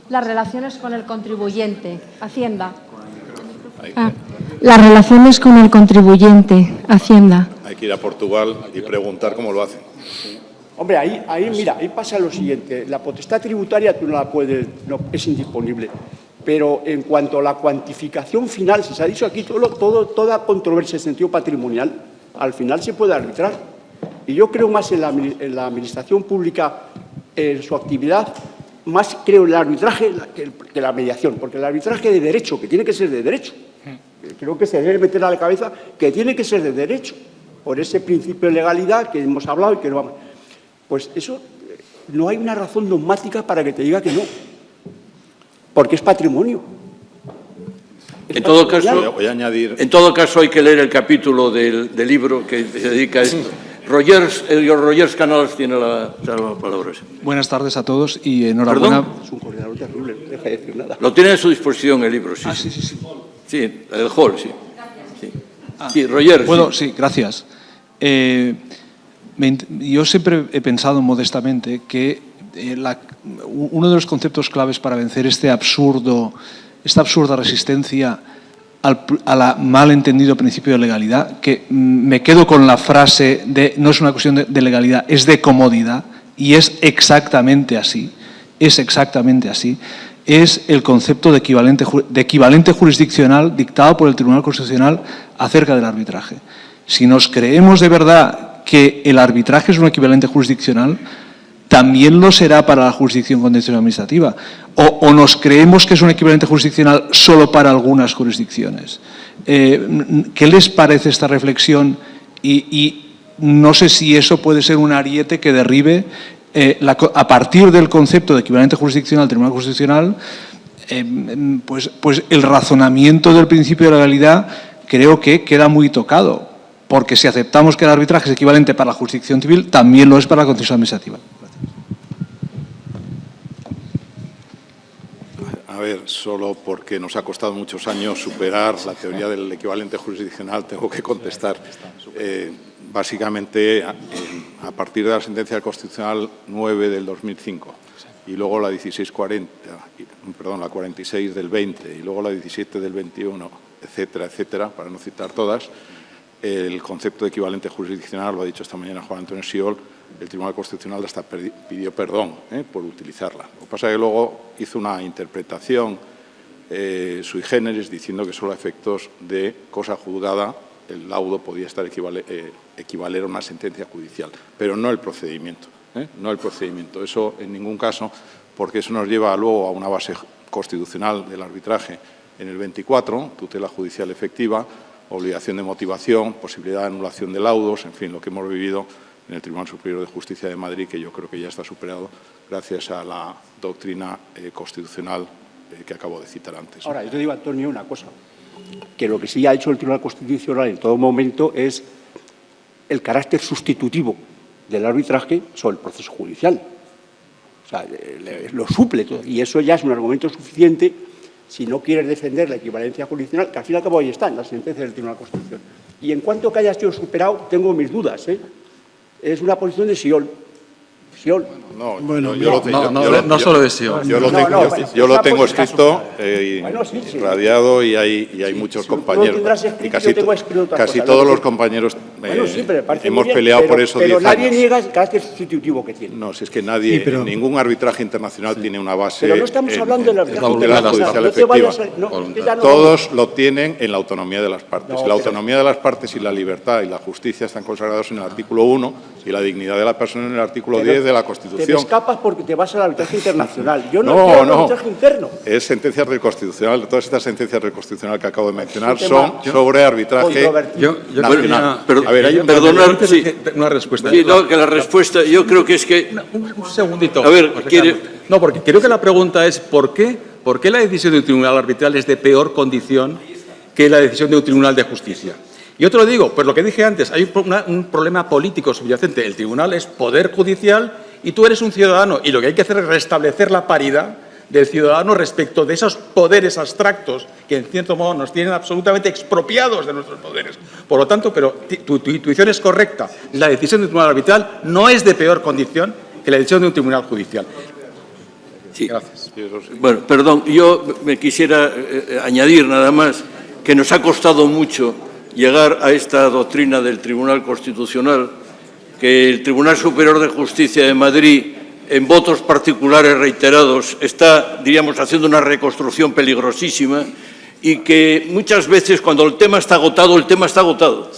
Las relaciones con el contribuyente, Hacienda. Las relaciones con el contribuyente, Hacienda. Hay que ir a Portugal y preguntar cómo lo hacen. Hombre, ahí pasa lo siguiente. La potestad tributaria tú no la puedes, no, es indisponible. Pero en cuanto a la cuantificación final, se ha dicho aquí, toda controversia en sentido patrimonial, al final se puede arbitrar. Y yo creo más en la administración pública, en su actividad, más creo en el arbitraje que la mediación. Porque el arbitraje de derecho, que tiene que ser de derecho, creo que se debe meter a la cabeza que tiene que ser de derecho, por ese principio de legalidad que hemos hablado y que no vamos. Pues eso, no hay una razón dogmática para que te diga que no, porque es patrimonio. En todo caso, voy a añadir... En todo caso, hay que leer el capítulo del libro que se dedica a esto. Rogers Canals tiene la palabra. Buenas tardes a todos y enhorabuena. ¿Perdón? Es un coordinador terrible, no deja de decir nada. Lo tiene a su disposición el libro, sí. Sí. Sí, el hall, sí. Sí, Rogers. Sí, gracias. Yo siempre he pensado modestamente que uno de los conceptos claves para vencer esta absurda resistencia al mal entendido principio de legalidad, que me quedo con la frase de no es una cuestión de legalidad, es de comodidad, y es exactamente así, es el concepto de equivalente jurisdiccional dictado por el Tribunal Constitucional acerca del arbitraje. Si nos creemos de verdad que el arbitraje es un equivalente jurisdiccional, también lo será para la jurisdicción contenciosa administrativa. O nos creemos que es un equivalente jurisdiccional solo para algunas jurisdicciones. ¿Qué les parece esta reflexión? Y no sé si eso puede ser un ariete que derribe, a partir del concepto de equivalente jurisdiccional, Tribunal Constitucional, pues el razonamiento del principio de legalidad creo que queda muy tocado. Porque si aceptamos que el arbitraje es equivalente para la jurisdicción civil, también lo es para la contenciosa administrativa. A ver, solo porque nos ha costado muchos años superar la teoría del equivalente jurisdiccional, tengo que contestar. Básicamente, a partir de la sentencia Constitucional 9 del 2005 y luego la 46 del 20 y luego la 17 del 21, etcétera, etcétera, para no citar todas, el concepto de equivalente jurisdiccional, lo ha dicho esta mañana Juan Antonio Siol, el Tribunal Constitucional hasta pidió perdón por utilizarla. Lo que pasa es que luego hizo una interpretación sui generis diciendo que solo a efectos de cosa juzgada el laudo podía estar equivaler a una sentencia judicial, pero no el procedimiento. No el procedimiento. Eso en ningún caso, porque eso nos lleva luego a una base constitucional del arbitraje en el 24, tutela judicial efectiva, obligación de motivación, posibilidad de anulación de laudos, en fin, lo que hemos vivido en el Tribunal Superior de Justicia de Madrid, que yo creo que ya está superado gracias a la doctrina constitucional que acabo de citar antes. Ahora, yo te digo, Antonio, una cosa, que lo que sí ha hecho el Tribunal Constitucional en todo momento es el carácter sustitutivo del arbitraje sobre el proceso judicial. O sea, lo suple todo. Y eso ya es un argumento suficiente si no quieres defender la equivalencia jurisdiccional, que al fin y al cabo ahí está, en la sentencia del Tribunal Constitucional. Y en cuanto que haya sido superado, tengo mis dudas. Es una posición de Siol. Siol. No solo de Siol. Yo lo tengo escrito y radiado y hay muchos compañeros. Y casi todos los compañeros hemos peleado por eso 10 años. Pero nadie niega el carácter sustitutivo que tiene. No, si es que nadie, ningún arbitraje internacional tiene una base. Pero no estamos hablando del arbitraje judicial efectiva. Todos lo tienen en la autonomía de las partes. La autonomía de las partes y la libertad y la justicia están consagrados en el artículo 1 y la dignidad de la persona en el artículo 10 de la Constitución. Te escapas porque te vas al arbitraje internacional. Yo no quiero arbitraje interno. Es sentencias del Constitucional. Todas estas sentencias del Constitucional que acabo de mencionar son sobre arbitraje nacional. Perdonar, una respuesta. Sí, no, que la respuesta, yo creo que es que... Un segundito. A ver, quiere... No, porque creo que la pregunta es ¿por qué la decisión de un tribunal arbitral es de peor condición que la decisión de un tribunal de justicia? Yo te lo digo, pues lo que dije antes, hay un problema político subyacente. El tribunal es poder judicial y tú eres un ciudadano y lo que hay que hacer es restablecer la paridad del ciudadano respecto de esos poderes abstractos que en cierto modo nos tienen absolutamente expropiados de nuestros poderes. Por lo tanto, pero tu intuición es correcta. La decisión de un tribunal arbitral no es de peor condición que la decisión de un tribunal judicial. Sí. Gracias. Bueno, perdón, yo me quisiera añadir nada más que nos ha costado mucho llegar a esta doctrina del Tribunal Constitucional, que el Tribunal Superior de Justicia de Madrid, en votos particulares reiterados, está, diríamos, haciendo una reconstrucción peligrosísima y que muchas veces cuando el tema está agotado, el tema está agotado.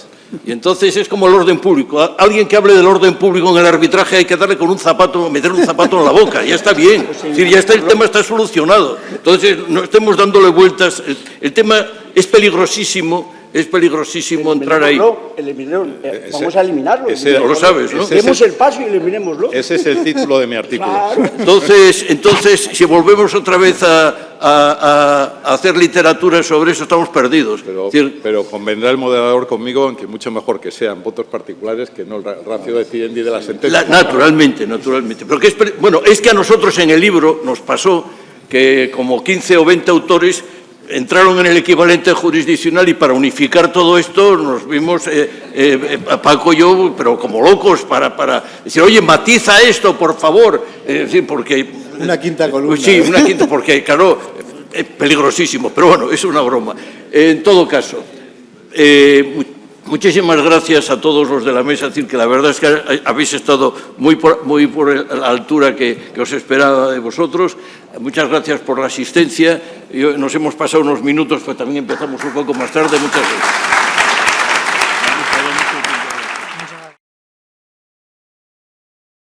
Y entonces es como el orden público. Alguien que hable del orden público en el arbitraje hay que darle con un zapato, meter un zapato en la boca, ya está bien. Es decir, ya está, el tema está solucionado. Entonces, no estemos dándole vueltas. El tema es peligrosísimo. Es peligrosísimo entrar ahí. Vamos a eliminarlo. Lo sabes, ¿no? Demos el paso y eliminémoslo. Ese es el título de mi artículo. Claro. Entonces, si volvemos otra vez a hacer literatura sobre eso, estamos perdidos. Pero convendrá el moderador conmigo en que mucho mejor que sean votos particulares que no el ratio decidendi de la sentencia. Naturalmente. Pero es que a nosotros en el libro nos pasó que como 15 o 20 autores entraron en el equivalente jurisdiccional y para unificar todo esto nos vimos, Paco y yo, pero como locos para decir, oye, matiza esto, por favor. Porque... Una quinta columna. Sí, una quinta, porque, claro, es peligrosísimo, pero bueno, es una broma. En todo caso, muchísimas gracias a todos los de la mesa, es decir, que la verdad es que habéis estado muy por la altura que os esperaba de vosotros. Muchas gracias por la asistencia. Nos hemos pasado unos minutos, pues también empezamos un poco más tarde. Muchas gracias.